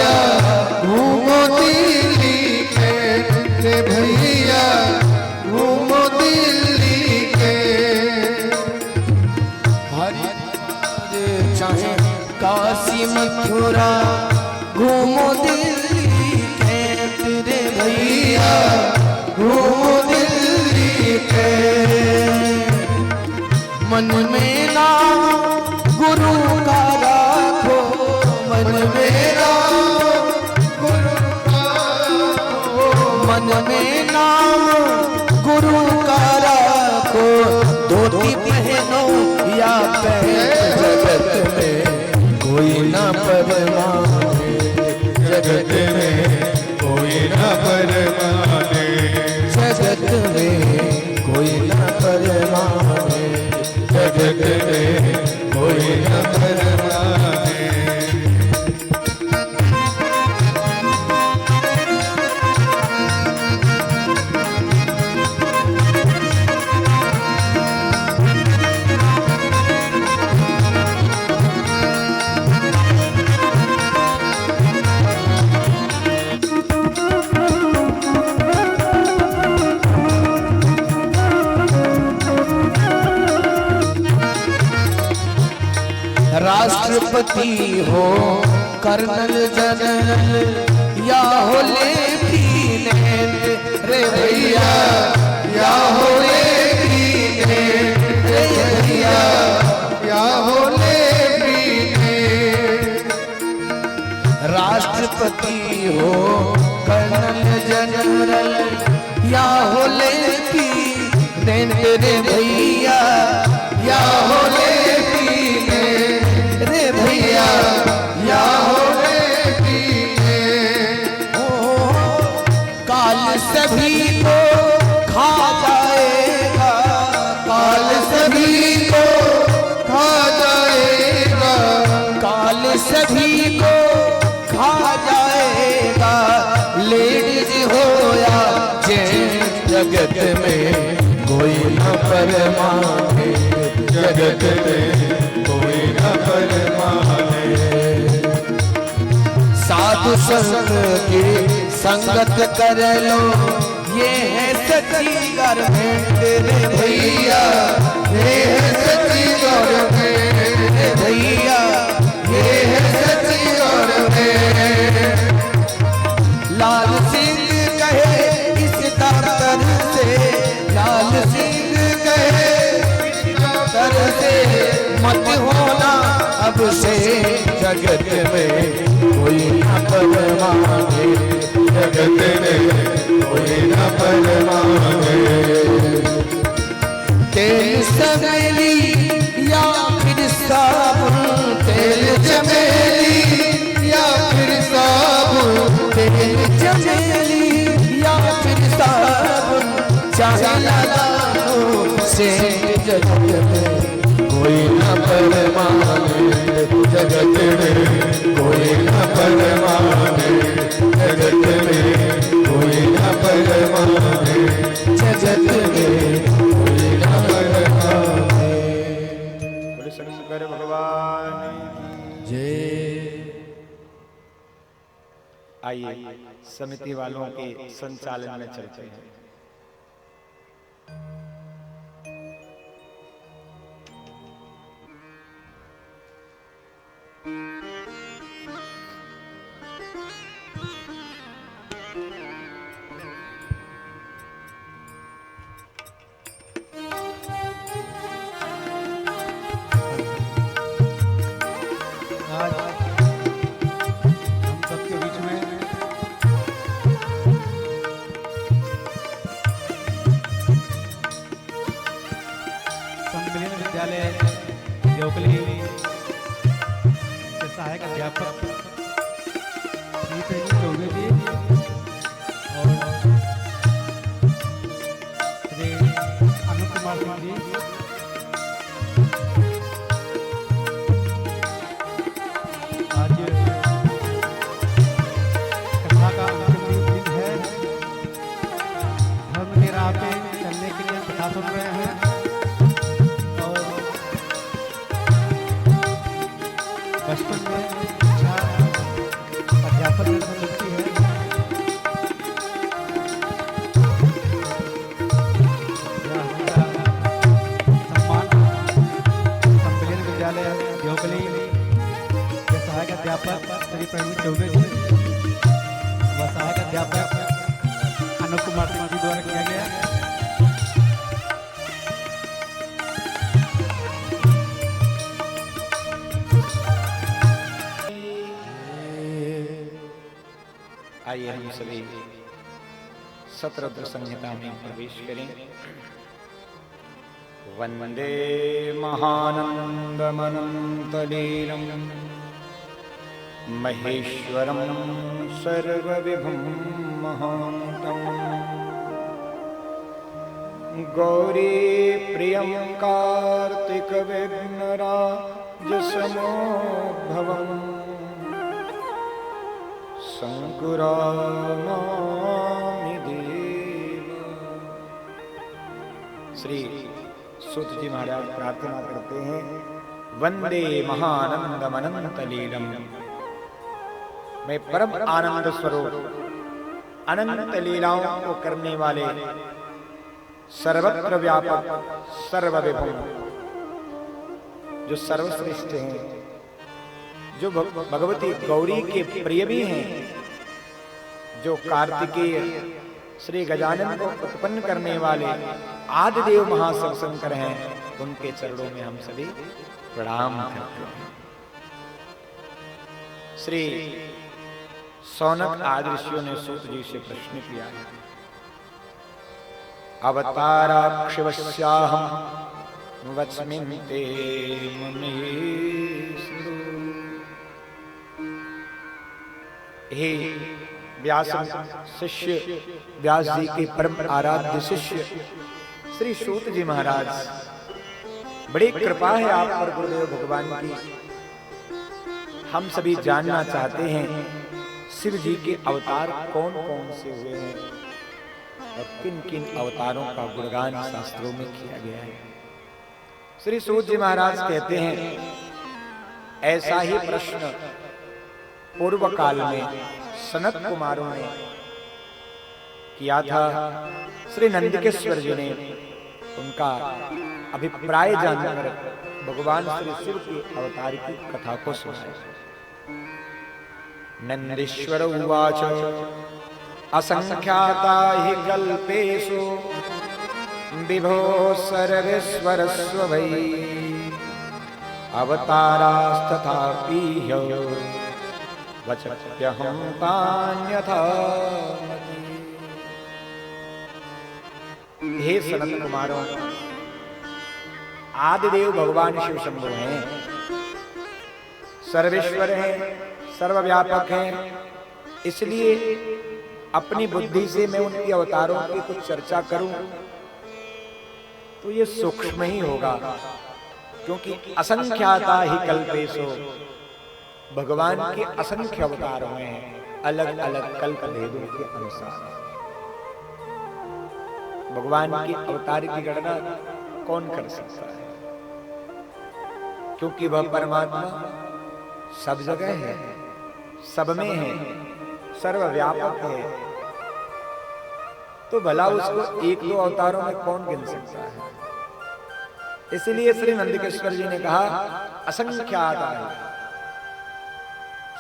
घूमो दिल्ली कैंट रे भैया, घूमो दिल्ली के। हरिद्वार चाहे काशी मथुरा, घूमो दिल्ली कैंट रे भैया, घूमो दिल्ली के। मन में नाम गुरु का राखो, मन में नाम गुरु का, मन में नाम गुरु का राखो। धोती पहनो या पैंट, जगत में कोई न परमाने, जगत में कोई न परमाने, जगत में कोई न परमाने, जगत में कोई न परमाने। राष्ट्रपति हो कर्नल जनरल या हो लेफ्टिनेंट रे भैया, या हो लेफ्टिनेंट रे भैया, या हो लेफ्टिनेंट। राष्ट्रपति हो कर्नल जनरल या हो लेफ्टिनेंट रे भैया, या हो लेफ्टिनेंट रे भैया, या हो लेफ्टिनेंट। काल सभी को खा जाएगा, काल सभी को खा जाएगा, काल सभी को खा जाएगा। लेडीज हो या जेंट्स, जगत में कोई न परमाने, जगत में कोई न परमाने। साधु संत की संगत कर लो, ये है सच्ची गवर्नमेंट रे भैया, ये है सच्ची गवर्नमेंट रे भैया, ये है सच्ची गवर्नमेंट। लाल सिंह कहे इस दफ्तर से, लाल सिंह कहे दफ्तर से, मत होना अब से जगत में कोई न परमाने, जगत में कोई न परमाने। तेल चमेली या फिर साबुन, तेल चमेली या फिर साबुन, तेल चमेली या फिर साबुन, चाहे लगाओ से जगत में कोई न परमाने, जगत में कोई न परमाने, जगत में कोई न परमाने, जगत में कोई न परमाने। बोले शंकर भगवान की। जय। आइए समिति वालों के संचालन में चलते हैं। सम्मिलन विद्यालय देवकली के सहायक अध्यापक श्री तेजी चौबे जी और श्री अनूप कुमार सिंह जी, आज कथा का अंतिम दिन है। धर्म की राह पे चलने के लिए कथा सुन रहे हैं और बचपन में शिक्षा अध्यापन में मिलती है। यह हमारा सम्मान सम्मिलन विद्यालय देवकली के सहायक अध्यापक श्री प्रवीण चौबे जी व सहायक अध्यापक अनूप कुमार सिंह जी द्वारा किया गया। आइए हम सभी सतरुद्र संहिता में प्रवेश करें। वंदे महानंदमनंतलीलम महेश्वरम सर्वविभुम महांतम गौरी प्रियं कार्तिक विघ्नराजसमोद्भवम् शंकुरामामि देव। श्री सूत जी महाराज प्रार्थना करते हैं, वंदे महानंदमनंत लीलम, मैं परम आनंद स्वरूप अनंत लीलाओं को करने वाले सर्वत्र व्यापक सर्वविभुम, जो सर्वश्रेष्ठ हैं, जो भगवती गौरी के प्रिय भी हैं, जो कार्तिकेय श्री गजानन को उत्पन्न करने वाले आदिदेव महाशिव शंकर हैं, उनके चरणों में हम सभी प्रणाम करते हैं। श्री सौनक आदि ऋषियों ने सूत जी से प्रश्न किया है, अवताराक्षिवस्याहं वच्मि ते मुनीश्वरो। हे व्यास शिष्य, व्यास जी के परम आराध्य शिष्य श्री सूत जी महाराज, बड़ी कृपा है आप पर गुरुदेव भगवान की। हम सभी जानना चाहते हैं शिव जी के अवतार कौन कौन से हुए हैं और किन किन अवतारों का गुणगान शास्त्रों में किया गया है। श्री सूत जी महाराज कहते हैं, ऐसा ही प्रश्न पूर्व काल में सनत कुमारों ने किया था। श्री नंदिकेश्वर जी ने उनका अभिप्राय जानकर भगवान श्री शिव के अवतार की कथा को सुनाया। नंदीश्वर उवाच असंख्याता हि कल्पेषु विभो सर्वेश्वरस्व वै अवतारास्तथापीह वचत्यहं तान्यथा। हे सनत कुमारों, आदिदेव भगवान शिव शंभु हैं, सर्वेश्वर हैं, सर्वव्यापक हैं। इसलिए अपनी बुद्धि से मैं उनके अवतारों की कुछ चर्चा करूं तो ये सूक्ष्म ही होगा, क्योंकि असंख्याता ही कल्पेषु, भगवान के असंख्य अवतार हुए हैं अलग अलग कल्प भेदों के अनुसार। भगवान की अवतार की गणना कौन कर सकता है, क्योंकि वह परमात्मा सब जगह है, सब में है, सर्वव्यापक है। तो भला उसको एक दो अवतारों में कौन गिन सकता है। इसलिए श्री नंदिकेश्वर जी ने कहा असंख्यात है,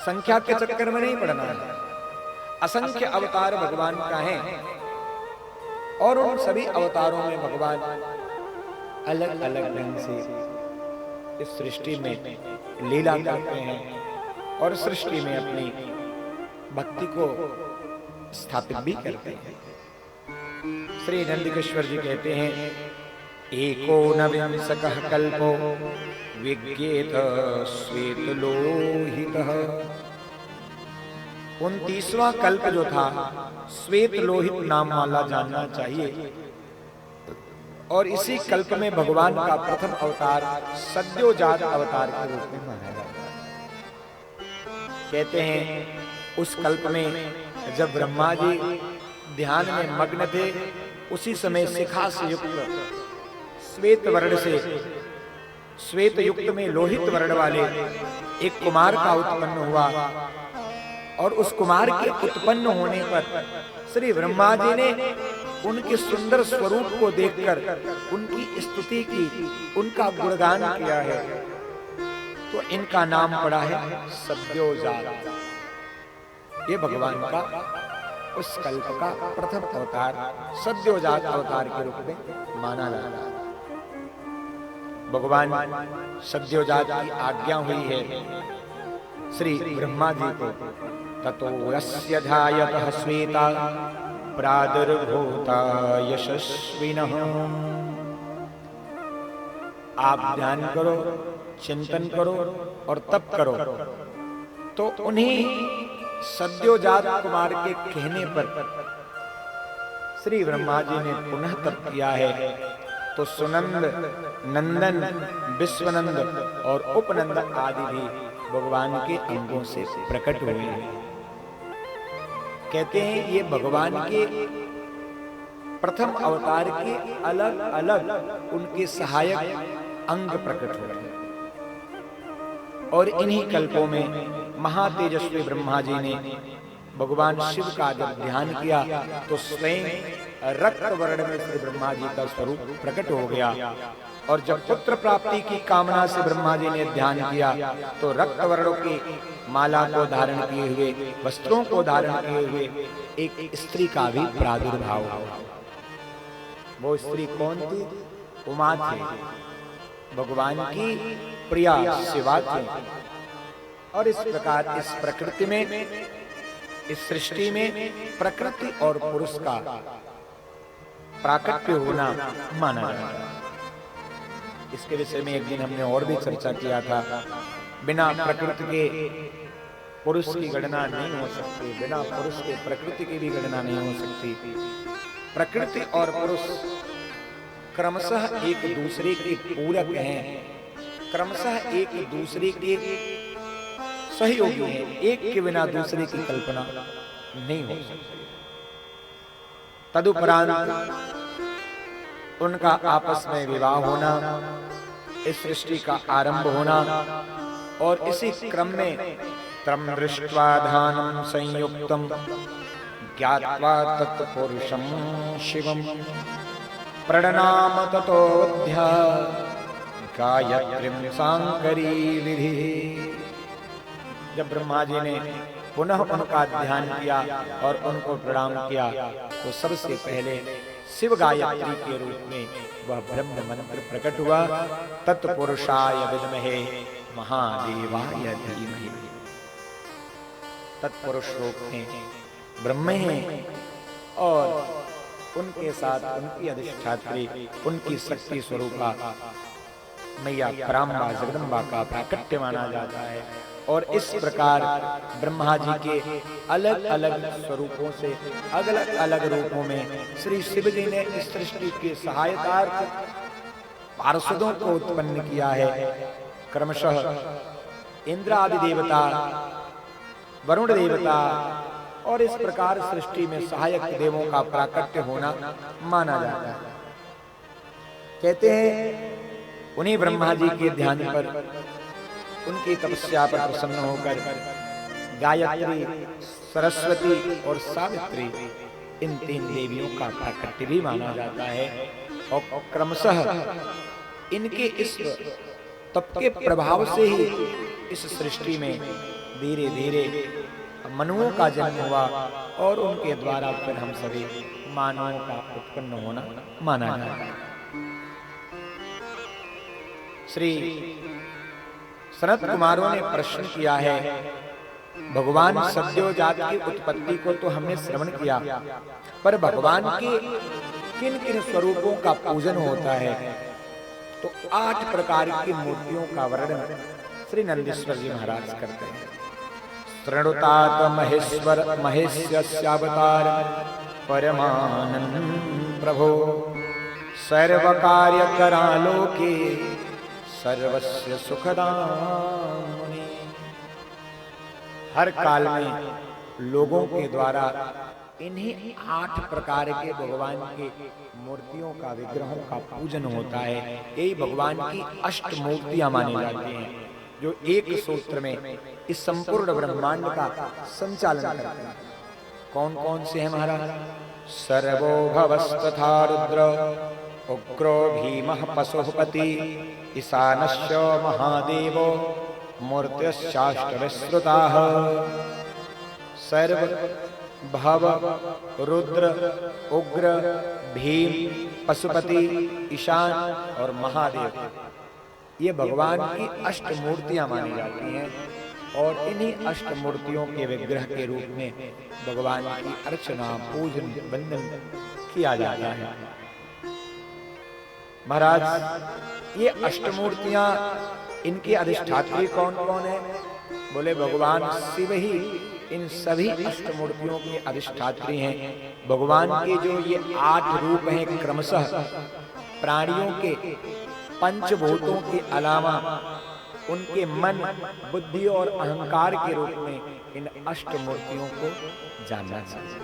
संख्या के चक्कर में नहीं पड़ना है। असंख्य अवतार भगवान का है और उन सभी अवतारों में भगवान अलग अलग ढंग से इस सृष्टि में लीला करते हैं और सृष्टि में अपनी भक्ति को स्थापित भी करते हैं। श्री नंदिकेश्वर जी कहते हैं, एकोनविंशकः कल्पो विज्ञेत श्वेतलोहितः। 29वां कल्प जो था श्वेत लोहित नाम वाला जानना चाहिए। और इसी कल्प में भगवान का प्रथम अवतार सद्योजात अवतार के रूप में माना जाता है। कहते हैं उस कल्प में जब ब्रह्मा जी ध्यान में मग्न थे, उसी समय शिखा से युक्त श्वेत वर्ण से श्वेत युक्त में लोहित वर्ण वाले एक कुमार का उत्पन्न हुआ। और उस कुमार के उत्पन्न होने पर श्री ब्रह्मा जी ने उनके सुंदर स्वरूप को देखकर उनकी स्तुति की, उनका गुणगान किया है। तो इनका नाम पड़ा है सद्योजात। ये भगवान का उस कल्प का प्रथम अवतार सद्योजात अवतार के रूप में माना जाता है। भगवान सद्योजात की आज्ञा हुई है श्री ब्रह्मा जी को, ततो यस्य ध्यायतः श्वेता प्रादुर्भूता यशस्विनः। आप ध्यान करो, चिंतन करो और तप करो। तो उन्हीं सद्योजात कुमार के कहने पर श्री ब्रह्मा जी ने पुनः तप किया है। तो सुनंद, नंदन, विश्वनंद और उपनंद आदि भी भगवान के अंगों से प्रकट हुए हैं। कहते हैं ये भगवान के प्रथम अवतार के अलग अलग उनके सहायक अंग प्रकट हुए हैं। और इन्हीं कल्पों में महातेजस्वी ब्रह्मा जी ने भगवान शिव का जब ध्यान किया तो स्वयं रक्त वर्ण में श्री ब्रह्मा जी का स्वरूप प्रकट हो गया। और जब पुत्र प्राप्ति की कामना से ब्रह्मा जी ने ध्यान किया तो रक्त वर्णों की माला को धारण किए हुए, वस्त्रों को धारण किए हुए एक स्त्री का भी प्रादुर्भाव हुआ। वो स्त्री कौन थी? उमा थी, भगवान की प्रिया शिवा थी। और इस प्रकार इस प्रकृति में, इस सृष्टि में प्रकृति और पुरुष का प्राकट्य होना माना जाता है। इसके विषय में एक दिन हमने और भी चर्चा किया था। बिना प्रकृति के पुरुष की गणना नहीं हो सकती, बिना पुरुष के प्रकृति की भी गणना नहीं हो सकती। प्रकृति और पुरुष क्रमशः एक दूसरे के पूरक हैं, क्रमशः एक दूसरे के सहयोगी हैं। एक के बिना दूसरे की कल्पना नहीं हो सकती। तदुपरांत उनका आपस में विवाह होना, इस सृष्टि का आरंभ होना और इसी क्रम में त्रम दृष्ट्वा धानं संयुक्तं ज्ञात्वा तत्पुरुषं शिवं प्रणनाम ततोऽध्या गायत्रीं सांकरी विधि। जब ब्रह्मा जी ने पुनः उनका ध्यान किया और उनको प्रणाम किया तो सबसे पहले शिव गायत्री के रूप में वह ब्रह्म मंत्र प्रकट हुआ। तत्पुरुषाय विद्महे महादेवाय धीमहि। तत्पुरुष रूप में ब्रह्म हैं और उनके साथ उनकी अधिष्ठात्री, उनकी शक्ति स्वरूपा मैया पराम्बा जगदम्बा का प्राकट्य माना जाता है। और इस प्रकार ब्रह्मा जी के अलग अलग स्वरूपों से अलग अलग रूपों में श्री शिव जी ने इस सृष्टि के सहायतार्थ पार्षदों को उत्पन्न किया है। क्रमशः इंद्र आदि देवता, वरुण देवता और इस प्रकार सृष्टि में सहायक देवों का प्राकट्य होना माना जाता है। कहते हैं उन्हीं ब्रह्मा जी के ध्यान पर, उनकी तपस्या पर प्रसन्न होकर गायत्री, सरस्वती और सावित्री इन तीन देवियों का प्राकट्य भी माना जाता है। और क्रमशः इनके इस तप के प्रभाव से ही इस सृष्टि में धीरे धीरे मनुओं का जन्म हुआ और उनके द्वारा फिर हम सभी मानवों का उत्पन्न होना माना जाता है। श्री सनत कुमारों ने प्रश्न किया है, भगवान सद्योजात की उत्पत्ति को तो हमने श्रवण किया, पर भगवान के किन किन स्वरूपों का पूजन होता है, तो 8 प्रकार की मूर्तियों का वर्णन श्री नंदीश्वर जी महाराज करते हैं। शृणुतात महेश्वर महेश्यावतार परमानंद प्रभो सर्व कार्य करालोके सर्वस्य सुखदां मुनि। हर काल में लोगों के द्वारा इन्हीं 8 प्रकार के भगवान के मूर्तियों का विग्रहों का पूजन होता है। यही भगवान की अष्ट मूर्तियां मानी जाती हैं, जो एक सूत्र में इस संपूर्ण ब्रह्मांड का संचालन करते हैं। कौन कौन से हैं महाराज? सर्वो भवस्तथा रुद्र उग्रो भीमः पशुपति ईशानस्य महादेवो मूर्तिश्चाष्टविश्रुताः। सर्व भव रुद्र उग्र भीम पशुपति ईशान और महादेव, ये भगवान की अष्ट मूर्तियां मानी जाती हैं। और इन्हीं अष्ट मूर्तियों के विग्रह के रूप में भगवान की अर्चना पूजन वंदन किया जाता है। महाराज ये अष्टमूर्तियां, इनके अधिष्ठात्री कौन कौन है? बोले भगवान शिव ही इन सभी अष्टमूर्तियों के अधिष्ठात्री हैं। भगवान के जो ये 8 रूप हैं, क्रमशः प्राणियों के पंचभूतों के अलावा उनके मन बुद्धि और अहंकार के रूप में इन अष्टमूर्तियों को जानना चाहिए।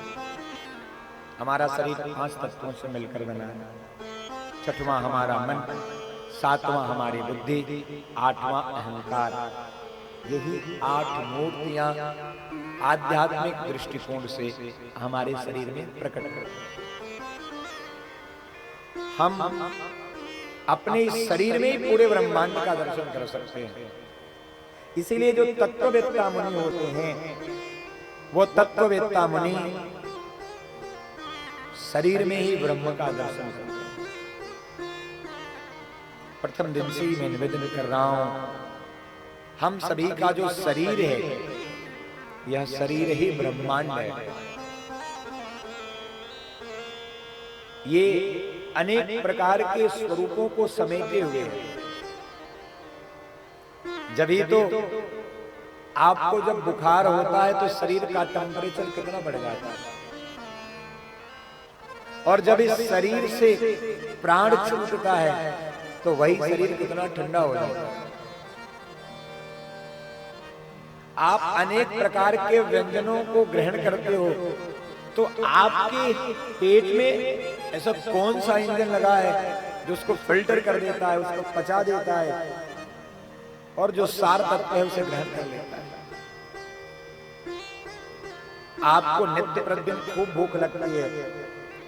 हमारा शरीर 5 तत्वों से मिलकर बना है। 6वां हमारा मन, 7वां हमारी बुद्धि, 8वां अहंकार। यही 8 मूर्तियां आध्यात्मिक दृष्टिकोण से हमारे शरीर में प्रकट करती हैं। हम अपने इस शरीर में ही पूरे ब्रह्मांड का दर्शन कर सकते हैं। इसीलिए जो तत्ववेत्ता मुनि होते हैं, वो तत्ववेत्ता मुनि शरीर में ही ब्रह्म का दर्शन करते हैं। प्रथम दिन से ही मैं निवेदन कर रहा हूं, हम सभी का जो शरीर है, यह शरीर ही ब्रह्मांड है। ये अनेक प्रकार के स्वरूपों को समेटे हुए हैं। जब ही तो आपको जब बुखार होता है तो शरीर का टेम्परेचर कितना बढ़ जाता है, और जब इस शरीर से प्राण छूटता है तो वही शरीर कितना ठंडा हो जाता है। आप अनेक प्रकार के व्यंजनों को ग्रहण करते हो, तो आपके पेट में ऐसा कौन सा इंजन लगा है जो उसको फिल्टर कर देता है, उसको पचा देता है, और जो सार तत्व है उसे ग्रहण कर लेता है। आपको नित्य प्रतिदिन खूब भूख लगती है,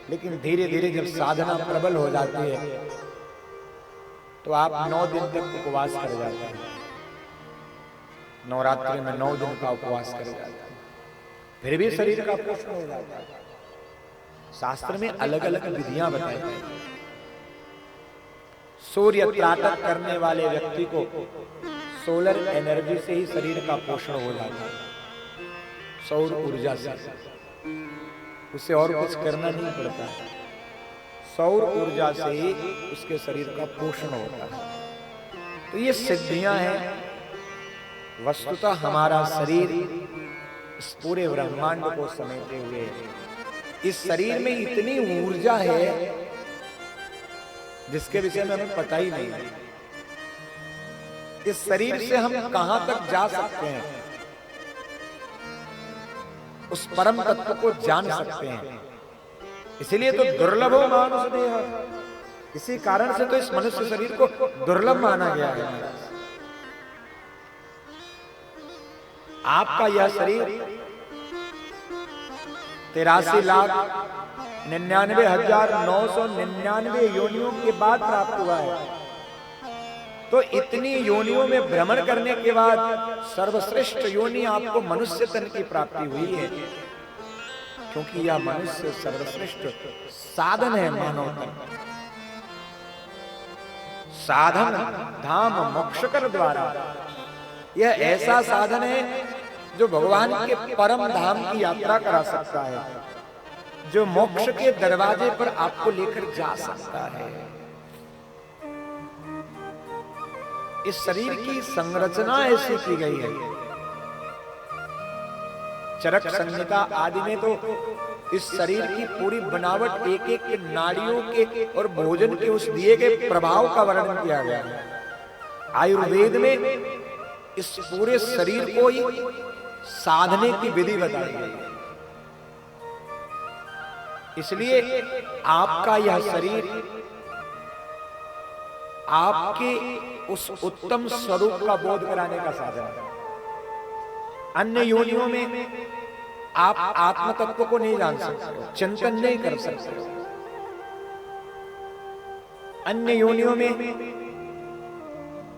लेकिन धीरे धीरे जब साधना प्रबल हो जाती है तो आप 9 दिन तक उपवास कर जाते हैं। नवरात्रि में 9 दिन का उपवास कर जाते हैं, फिर भी शरीर का पोषण हो जाता है। शास्त्र में अलग अलग विधियां बताई गई। सूर्य त्राटक करने वाले व्यक्ति को सोलर एनर्जी से ही शरीर का पोषण हो जाता है, सौर ऊर्जा से। उसे और कुछ करना नहीं पड़ता, सौर ऊर्जा से ही उसके शरीर का पोषण होता है। तो ये सिद्धियां हैं। वस्तुतः हमारा शरीर इस पूरे ब्रह्मांड को समेटे हुए है। इस शरीर में इतनी ऊर्जा है जिसके विषय में हमें पता ही नहीं है। इस शरीर से हम कहां तक जा सकते हैं, उस परम तत्व को जान सकते हैं। इसीलिए तो दुर्लभ हो मानुष देह। इसी कारण से तो इस मनुष्य शरीर को दुर्लभ माना गया है। आपका यह शरीर 83,99,999 योनियों के बाद प्राप्त हुआ है। तो इतनी योनियों में भ्रमण करने के बाद सर्वश्रेष्ठ योनि आपको मनुष्य तन की प्राप्ति हुई है, क्योंकि यह मनुष्य सर्वश्रेष्ठ साधन है। मानव तन साधन धाम मोक्षकर द्वारा, यह ऐसा साधन है जो भगवान के परम धाम की यात्रा करा सकता है। जो मोक्ष के दरवाजे पर आपको लेकर जा सकता है। इस शरीर की संरचना ऐसी की गई है, चरक संहिता आदि में तो इस शरीर की पूरी बनावट एक एक नाड़ियों के और भोजन के उस दिए गए प्रभाव का वर्णन किया गया है। आयुर्वेद में इस पूरे शरीर को ही साधने की विधि बताई गई है। इसलिए आपका यह शरीर आपके उस उत्तम स्वरूप का बोध कराने का साधन है। अन्य योनियों में आप आत्म तत्व को नहीं जान सकते, चिंतन नहीं कर सकते। अन्य योनियों में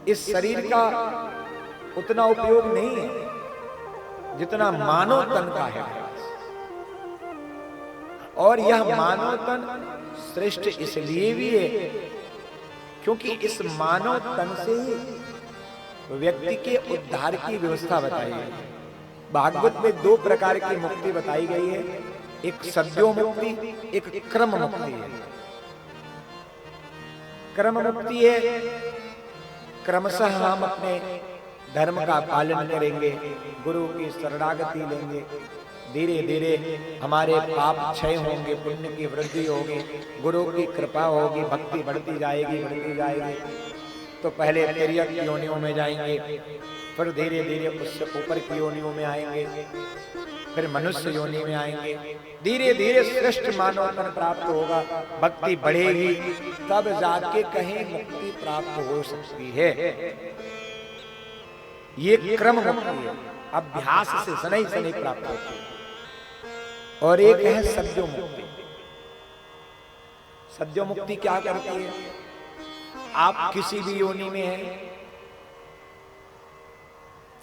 इस शरीर का उतना उपयोग नहीं है जितना मानव तन का है। और यह मानव तन श्रेष्ठ इसलिए भी है क्योंकि इस मानव तन से ही व्यक्ति के उद्धार की व्यवस्था बताई है। भागवत में दो प्रकार की मुक्ति बताई गई है, एक सद्यो मुक्ति, एक क्रम मुक्ति है। क्रम मुक्ति है क्रमशः हम अपने धर्म का पालन करेंगे, गुरु की शरणागति लेंगे, धीरे धीरे हमारे पाप क्षय होंगे, पुण्य की वृद्धि होगी, गुरु की कृपा होगी, भक्ति बढ़ती जाएगी। तो पहले तिर्यक योनियों में जाएंगे, फिर धीरे धीरे उससे ऊपर की योनियों में आएंगे, फिर मनुष्य योनि में आएंगे, धीरे धीरे श्रेष्ठ मानव तन प्राप्त होगा, भक्ति बढ़ेगी, तब जाके कहीं मुक्ति प्राप्त हो सकती है। ये क्रम मुक्ति है, अभ्यास से शनै प्राप्त होती है। और एक है सद्यो मुक्ति। सद्यो मुक्ति क्या करती है? आप किसी भी योनि में हैं,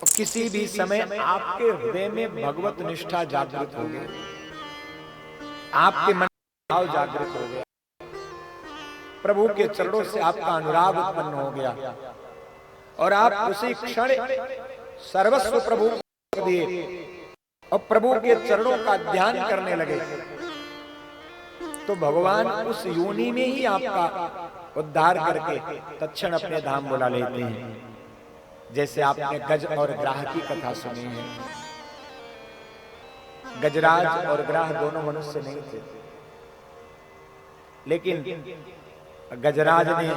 किसी भी समय आपके हृदय में भगवत निष्ठा जागृत हो गई, आपके मन भाव जागृत हो गया, प्रभु के चरणों से आपका अनुराग उत्पन्न हो गया और आप उसी क्षण सर्वस्व प्रभु को दिए और प्रभु के चरणों का ध्यान करने लगे, तो भगवान उस योनि में ही आपका उद्धार करके तत्क्षण अपने धाम बुला लेते हैं। जैसे आपने गज और ग्राह की कथा सुनी है। गजराज और ग्राह दोनों मनुष्य नहीं थे, लेकिन गजराज ने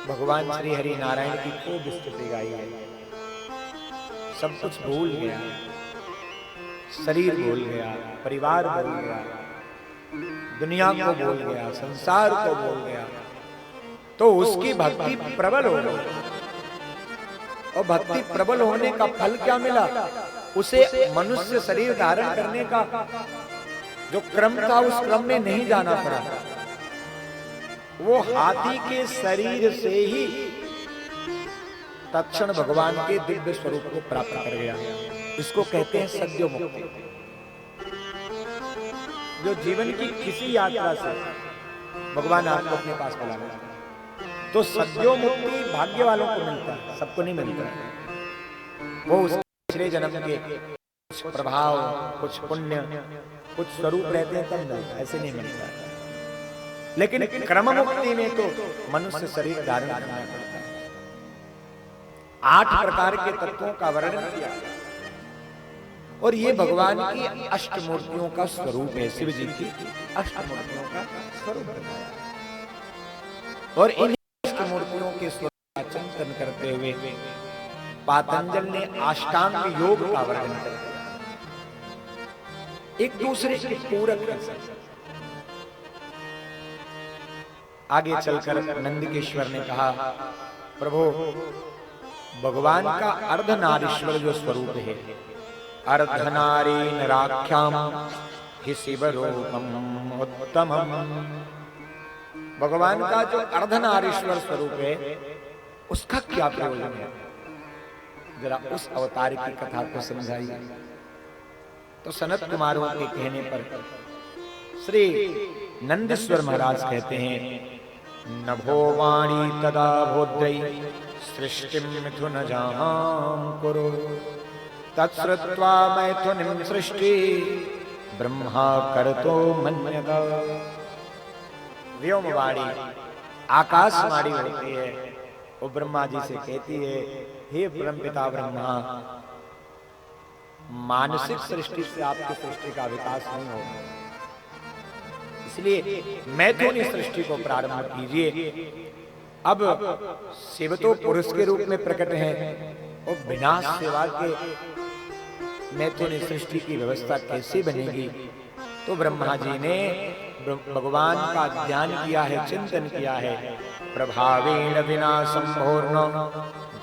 भगवान श्री हरि नारायण की खूब स्तुति गाई है। सब कुछ भूल गया, शरीर भूल गया, परिवार भूल गया, दुनिया को भूल गया, संसार को भूल गया, तो उसकी भक्ति प्रबल हो गई। और भक्ति प्रबल होने का फल क्या मिला? उसे मनुष्य शरीर धारण करने का जो क्रम था उस क्रम में नहीं जाना पड़ा, वो हाथी के शरीर से ही तत्क्षण भगवान के दिव्य स्वरूप को प्राप्त कर गया। इसको कहते हैं सद्यो मुक्ति। जो जीवन की किसी यात्रा से भगवान आपको अपने पास बुला लेते हैं, तो सद्यो मुक्ति भाग्य वालों को मिलता है, सबको नहीं मिलता है। वो उस पिछले जन्म के कुछ प्रभाव, कुछ पुण्य, कुछ स्वरूप रहते हैं तब मिलता है, ऐसे नहीं मिलता है। लेकिन क्रम मुक्ति में तो मनुष्य शरीर धारण करना पड़ता है। 8 प्रकार के तत्वों का वर्णन किया और ये भगवान की अष्टमूर्तियों का स्वरूप है। शिव जी की अष्टमूर्तियों का स्वरूप बताया और इन अष्टमूर्तियों के स्वरूप का चिंतन करते हुए पातंजल ने अष्टांग योग का वर्णन किया। एक दूसरे के पूरक है। आगे चलकर नंदिकेश्वर ने कहा, प्रभु भगवान का अर्धनारीश्वर जो स्वरूप है, अर्धनारी नराख्याम हि शिवरूपम उत्तमम। भगवान का जो अर्धनारीश्वर स्वरूप है उसका क्या प्रयोजन है? जरा उस अवतार की कथा को समझाइए। तो सनत कुमारों के कहने पर श्री नंदीश्वर महाराज कहते हैं, नभो वाणी तदा भोद्रै सृष्टिं मिथुन जाम कुरु तत्श्रुत्वा मैथुनिं सृष्टि ब्रह्मा करतो मन्यत। व्योमवाणी आकाशवाणी होती है, वो ब्रह्मा जी से कहती है, हे परमपिता ब्रह्मा, मानसिक सृष्टि से आपकी सृष्टि का विकास नहीं होगा, इसलिए मैथुनी सृष्टि को प्रारंभ कीजिए। अब शिव तो पुरुष के रूप में प्रकट हैं और बिना सेवा के मैथुनी सृष्टि की व्यवस्था कैसे बनेगी? तो ब्रह्मा जी ने भगवान का ध्यान किया है, चिंतन किया है। प्रभावेण विना संपूर्ण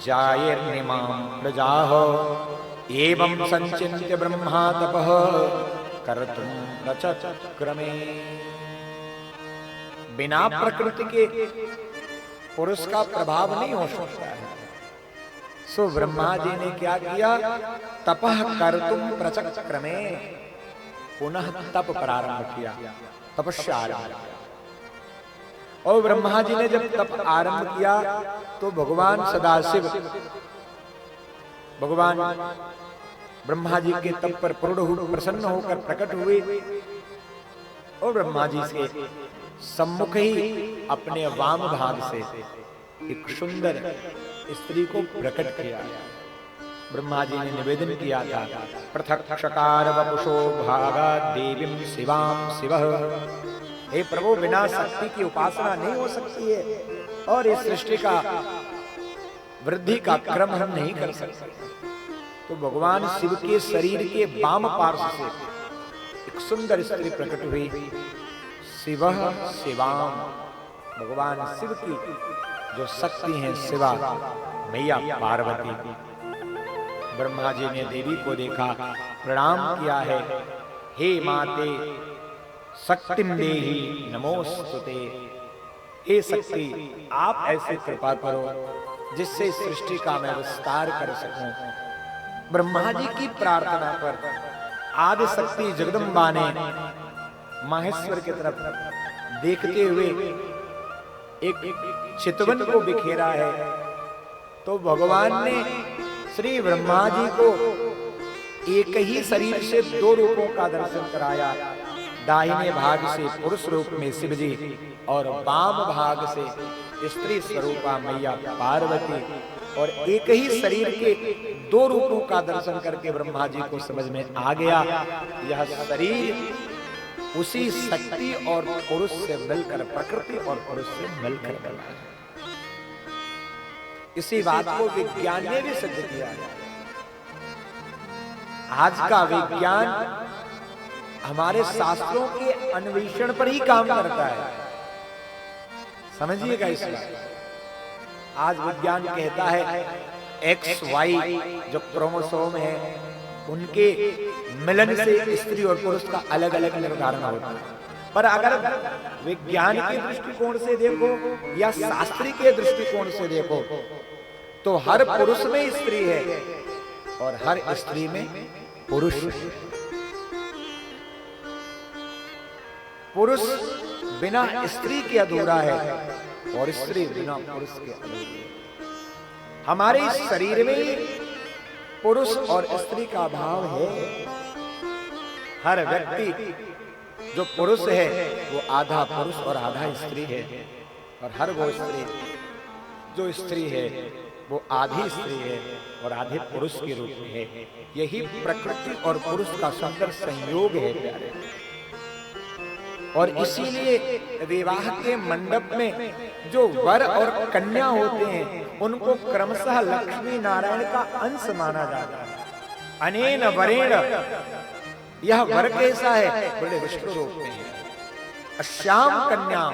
जायर्निमां प्रजाः एवं संचिन्त्य ब्रह्मा तपः कर्तुं प्रचक्रमे। बिना प्रकृति के पुरुष का प्रभाव नहीं हो सकता है। सो ब्रह्मा जी ने क्या किया? तपः कर्तुं प्रचक्रमे, पुनः तप प्रारंभ किया, तपस्या आरंभ किया। और ब्रह्मा जी ने जब तप आरंभ किया तो भगवान सदाशिव भगवान ब्रह्मा जी के तप पर प्रसन्न होकर प्रकट हुए और ब्रह्मा जी से सम्मुख ही अपने वाम भाग से एक सुंदर स्त्री को प्रकट किया। ब्रह्मा जी ने निवेदन किया था, पृथक शकार वपुषो भागा देवीं शिवाम शिवः। हे प्रभु, बिना शक्ति की उपासना नहीं हो सकती है और इस सृष्टि का वृद्धि का क्रम हम नहीं कर सकते। तो भगवान शिव के शरीर के वाम पार्श्व से एक सुंदर स्त्री प्रकट हुई, शिवः शिवाम। भगवान शिव की जो शक्ति है शिवा, मैया पार्वती। ब्रह्मा जी ने देवी को देखा, प्रणाम किया है, हे माते शक्तिम देहि नमोस्तुते। हे शक्ति, आप ऐसे कृपा करो जिससे सृष्टि का मैं विस्तार कर सकूं। ब्रह्मा जी की प्रार्थना पर आदि शक्ति जगदम्बा ने माहेश्वर की तरफ देखते हुए एक चितवन को बिखेरा है। तो भगवान ने श्री ब्रह्मा जी को एक ही शरीर से दो रूपों का दर्शन कराया। दाहिने भाग से पुरुष रूप में शिव जी और वाम भाग से स्त्री स्वरूपा मैया पार्वती, और एक ही शरीर के दो रूपों का दर्शन करके ब्रह्मा जी को समझ में आ गया, यह शरीर उसी शक्ति और पुरुष से मिलकर, प्रकृति और पुरुष से मिलकर बना है। इसी बात को विज्ञान ने भी सिद्ध किया है। आज का विज्ञान हमारे शास्त्रों के अन्वेषण पर ही काम करता है, समझिएगा इस बात। आज विज्ञान कहता है एक्स वाई जो क्रोमोसोम है उनके मिलन से स्त्री और पुरुष का अलग अलग निर्धारण होता है। पर अगर विज्ञान के दृष्टिकोण से देखो या शास्त्री के दृष्टिकोण से देखो तो हर पुरुष में स्त्री है और हर स्त्री में पुरुष है। पुरुष बिना स्त्री के अधूरा है और स्त्री बिना पुरुष के अधूरी है। हमारे इस शरीर में पुरुष और स्त्री का भाव है। हर व्यक्ति जो पुरुष है वो आधा पुरुष और आधा स्त्री है, और हर वो स्त्री जो स्त्री है वो आधी स्त्री है और आधे पुरुष के रूप में है। यही प्रकृति और पुरुष का सुंदर संयोग है प्यारे। और इसीलिए विवाह के मंडप में जो वर और कन्या होते हैं उनको क्रमशः लक्ष्मी नारायण का अंश माना जाता है। अनेन वरेण, यह वर कैसा है? बोले विष्णु रूप में है। श्याम कन्या,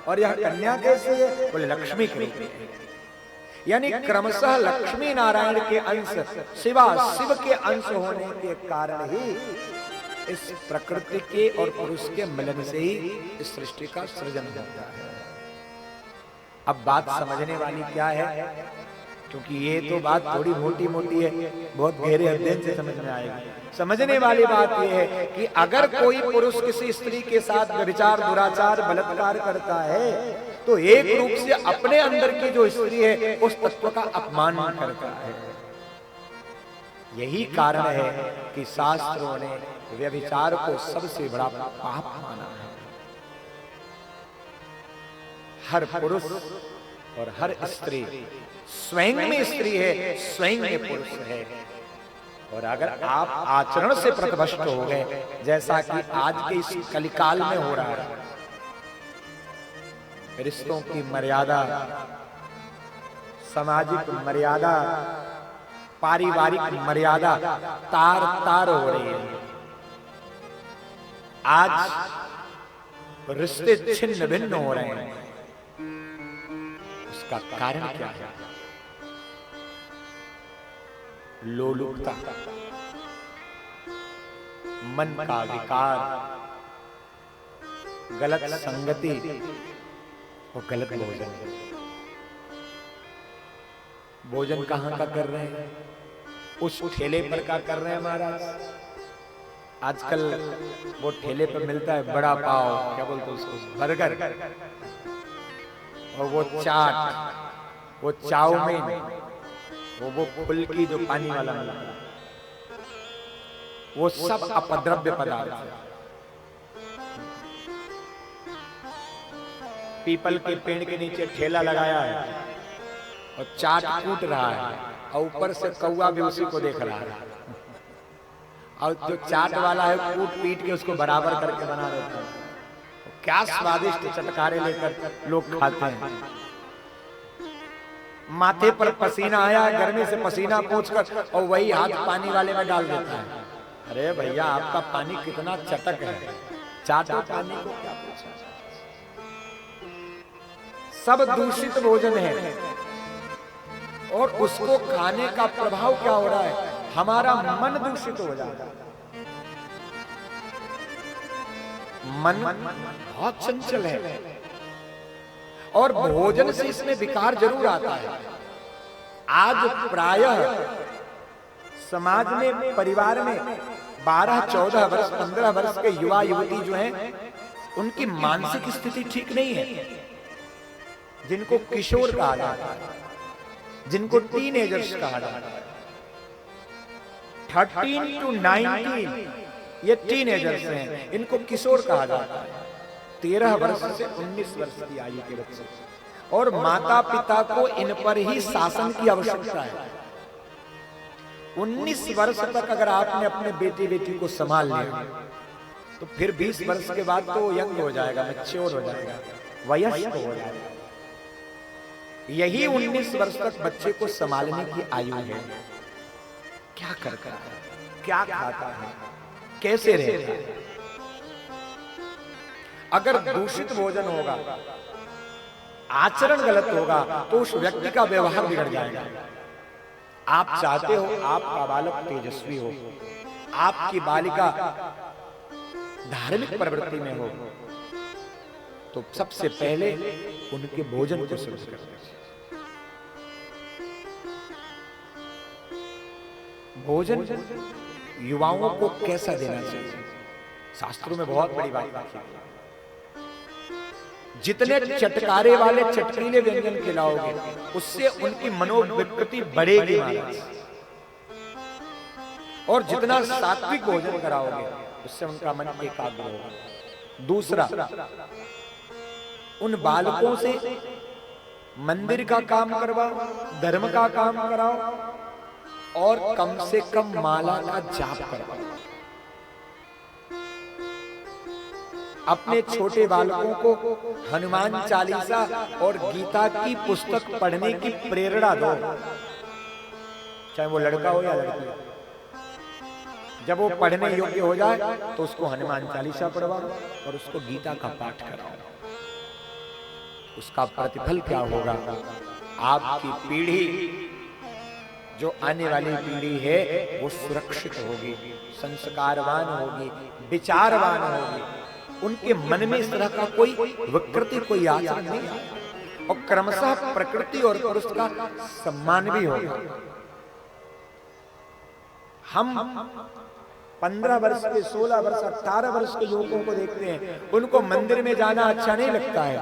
और यह कन्या कैसे है? बोले लक्ष्मी के रूप में है। यानी क्रमशः लक्ष्मी नारायण के अंश, शिवा शिव के अंश होने के कारण ही इस प्रकृति के और पुरुष के मिलन से ही इस सृष्टि का सृजन होता है। अब बात समझने वाली क्या है, क्योंकि ये तो बात थोड़ी मोटी मोटी है, बहुत गहरे अध्ययन से समझ में आएगी। समझने वाली बात यह है कि अगर कोई पुरुष किसी स्त्री के साथ व्यभिचार, दुराचार, बलात्कार करता है तो एक रूप से अपने अंदर की जो स्त्री है उस तत्व का अपमान करता है। यही कारण है कि शास्त्रों ने व्यभिचार को सबसे बड़ा पाप माना है। हर पुरुष और हर स्त्री स्वयं में स्त्री है, स्वयं में पुरुष है। और अगर आप आचरण से प्रतिभ्रष्ट हो गए, जैसा कि आज के इस कलिकाल में हो रहा है, रिश्तों की मर्यादा, सामाजिक मर्यादा, पारिवारिक मर्यादा तार तार हो रही है। आज रिश्ते छिन्न भिन्न हो रहे हैं। उसका कारण क्या है? लोलुपता, मन का विकार, गलत संगति और गलत भोजन। भोजन कहां का कर रहे हैं? उस ठेले पर का कर रहे हैं महाराज। आजकल वो ठेले पर मिलता है बड़ा पाव, क्या बोलते हैं उसको, बर्गर, और वो चाट, वो चाउमीन, वो फुल्की जो पानी वाला मिलता है, वो सब अपद्रव्य पदार्थ है। पीपल के पेड़ के नीचे ठेला लगाया है और चाट कूट रहा है, और ऊपर से कौवा भी उसी को देख रहा है, और जो चाट वाला है कूट पीट के उसको बराबर करके बना देते हैं। क्या स्वादिष्ट चटकारे लेकर लोग खाते हैं। माथे पर पसीना आया, गर्मी से पसीना पोंछकर, और वही हाथ पानी वाले में डाल देता है। अरे भैया, आपका पानी कितना चटक है, चाटो पानी को, क्या पूछा। सब दूषित भोजन है, और उसको खाने का प्रभाव क्या हो रहा है? हमारा मन दूषित हो जाता है। मन बहुत चंचल है, और भोजन से इसमें विकार जरूर आता है। आज प्रायः समाज में, परिवार में 12, 14 वर्ष, 15 वर्ष के युवा युवती जो हैं, उनकी मानसिक स्थिति ठीक नहीं है। जिनको किशोर कहा जाता है, जिनको टीनेजर्स कहा जाता है, 13 to 19 ये टीनेजर्स हैं, इनको किशोर कहा जाता है। 13 वर्ष से 19 वर्ष की आयु के बच्चे, और माता पिता को इन पर ही शासन की आवश्यकता है। 19 वर्ष तक अगर आपने अपने बेटे बेटी को संभाल लिया, तो फिर 20 वर्ष के बाद तो यंग हो जाएगा, मैच्योर हो जाएगा, वयस्क हो जाएगा। यही 19 वर्ष तक बच्चे को संभालने की आयु है। क्या करता है, क्या खाता है, कैसे रहता है। अगर दूषित भोजन होगा, आचरण गलत होगा, तो उस व्यक्ति का व्यवहार बिगड़ जाएगा। आप चाहते हो आपका बालक तेजस्वी हो, आपकी बालिका धार्मिक प्रवृत्ति में हो, तो सबसे पहले उनके भोजन को शुद्ध करें। भोजन युवाओं को कैसा देना चाहिए? शास्त्रों में बहुत बड़ी बात लिखी है। जितने चटकारे वाले चटकीले व्यंजन खिलाओगे, उससे उनकी मनोविकृति बढ़ेगी महाराज। और जितना सात्विक भोजन कराओगे, उससे उनका मन एकाग्र होगा। दूसरा, उन बालकों से मंदिर का काम करवाओ, धर्म का काम कराओ, और कम से कम माला का जाप करवाओ। अपने छोटे बालकों को हनुमान चालीसा और गीता की पुस्तक पढ़ने की प्रेरणा दो, चाहे वो लड़का हो या लड़की। जब वो पढ़ने योग्य हो जाए, तो उसको हनुमान चालीसा पढ़वाओ और उसको गीता का पाठ कराओ। उसका प्रतिफल क्या होगा? आपकी पीढ़ी, जो आने वाली पीढ़ी है, वो सुरक्षित होगी, संस्कारवान होगी, विचारवान होगी। उनके मन में इस तरह का कोई विकृति, कोई आचरण नहीं है, और क्रमशः प्रकृति और पुरुष का सम्मान भी होगा। हम 15 वर्ष के, 16 वर्ष, 18 वर्ष के युवकों को देखते हैं, उनको मंदिर में जाना अच्छा नहीं लगता है,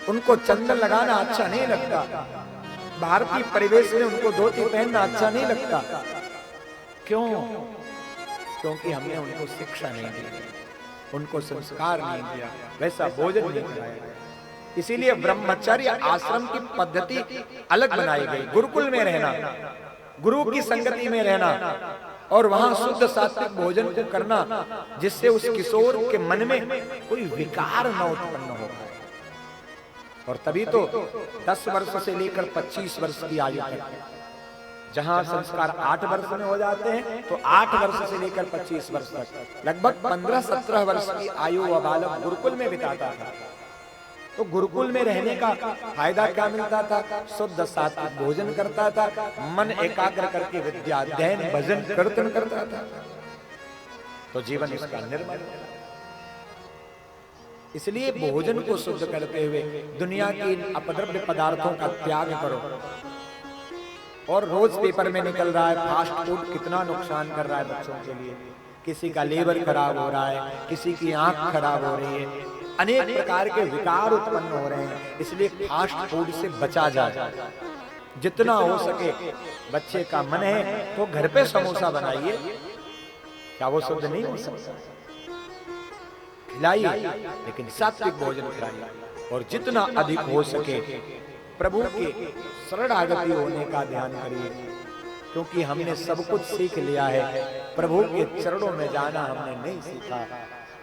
उनको चंदन लगाना अच्छा नहीं लगता, भारतीय परिवेश में उनको धोती पहनना अच्छा नहीं लगता। क्यों? क्योंकि हमने उनको शिक्षा नहीं दी, उनको संस्कार नहीं दिया, वैसा भोजन नहीं कराया। इसीलिए ब्रह्मचर्य आश्रम की पद्धति अलग बनाई गई। गुरुकुल में रहना, गुरु की संगति में रहना और वहां शुद्ध सात्विक भोजन को करना, जिससे उस किशोर के मन में कोई विकार न उत्पन्न हो। और तभी तो 10 वर्ष से लेकर 25 वर्ष की आयु तक, जहां संस्कार 8 वर्ष में हो जाते हैं, तो 8 वर्ष से लेकर 25 वर्ष तक लगभग 15-17 वर्ष की आयु वह बालक गुरुकुल में बिताता था। तो गुरुकुल में रहने का फायदा क्या मिलता था? शुद्ध सात्विक भोजन करता था, मन एकाग्र करके विद्या अध्ययन भजन कीर्तन करता था, तो जीवन इसका निर्मल। इसलिए भोजन को शुद्ध करते हुए दुनिया के इन अपद्रव्य पदार्थों का त्याग करो। और रोज पेपर में निकल रहा है फास्ट फूड कितना नुकसान कर रहा है बच्चों के लिए। किसी का लीवर खराब हो रहा है, किसी की आंख खराब हो रही है, अनेक प्रकार के विकार उत्पन्न हो रहे हैं। इसलिए फास्ट फूड से बचा जाए, जितना हो सके। बच्चे का मन है तो घर पे समोसा बनाइए, क्या वो शुद्ध नहीं हो सकता? खिलाइए, लेकिन सात्विक भोजन खिलाइए। और जितना अधिक हो सके प्रभु के शरणागति होने का ध्यान करिए, क्योंकि हमने सब कुछ सीख लिया है, प्रभु के चरणों में जाना हमने नहीं सीखा।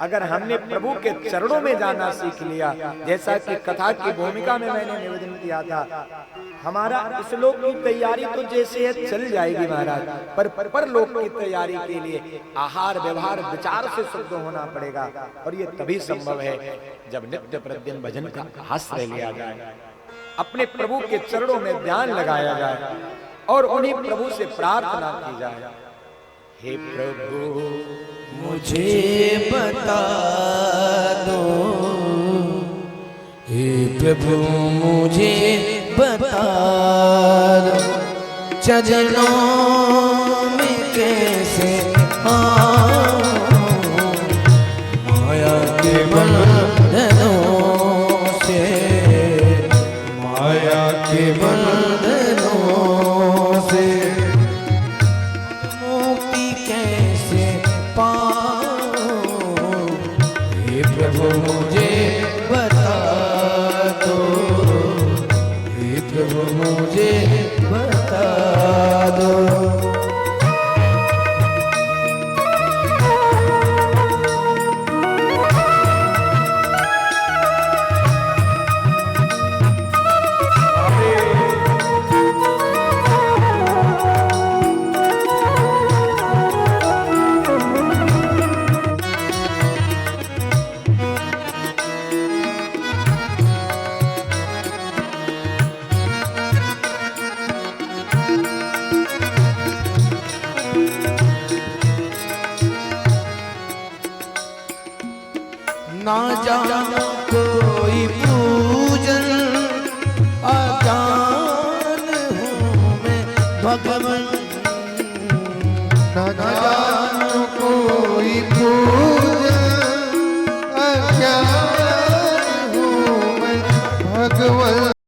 अगर हमने प्रभु के चरणों में जाना सीख लिया, जैसा कि कथा की भूमिका में मैंने निवेदन किया था, हमारा इस लोक की तैयारी तो जैसे है चल जाएगी महाराज, पर परलोक की तैयारी के लिए आहार व्यवहार विचार से शुद्ध होना पड़ेगा। और ये तभी संभव है जब नित्य प्रतिदिन भजन का आश्रय लिया जाए, अपने प्रभु के चरणों में ध्यान लगाया जाए और उन्हीं प्रभु से प्रार्थना की जाए, हे प्रभु मुझे बता दो, हे प्रभु मुझे बता दो, चरणों में कैसे आऊं, माया के बंधनों से, माया के बंधनों से मुक्ति कैसे पाऊं, हे प्रभु मुझे बता दो, हे प्रभु मुझे बता दो। ना जानो कोई पूजन, अज्ञान हूँ मैं भगवन, ना जानो कोई पूजन, अज्ञान हूँ मैं भगवन।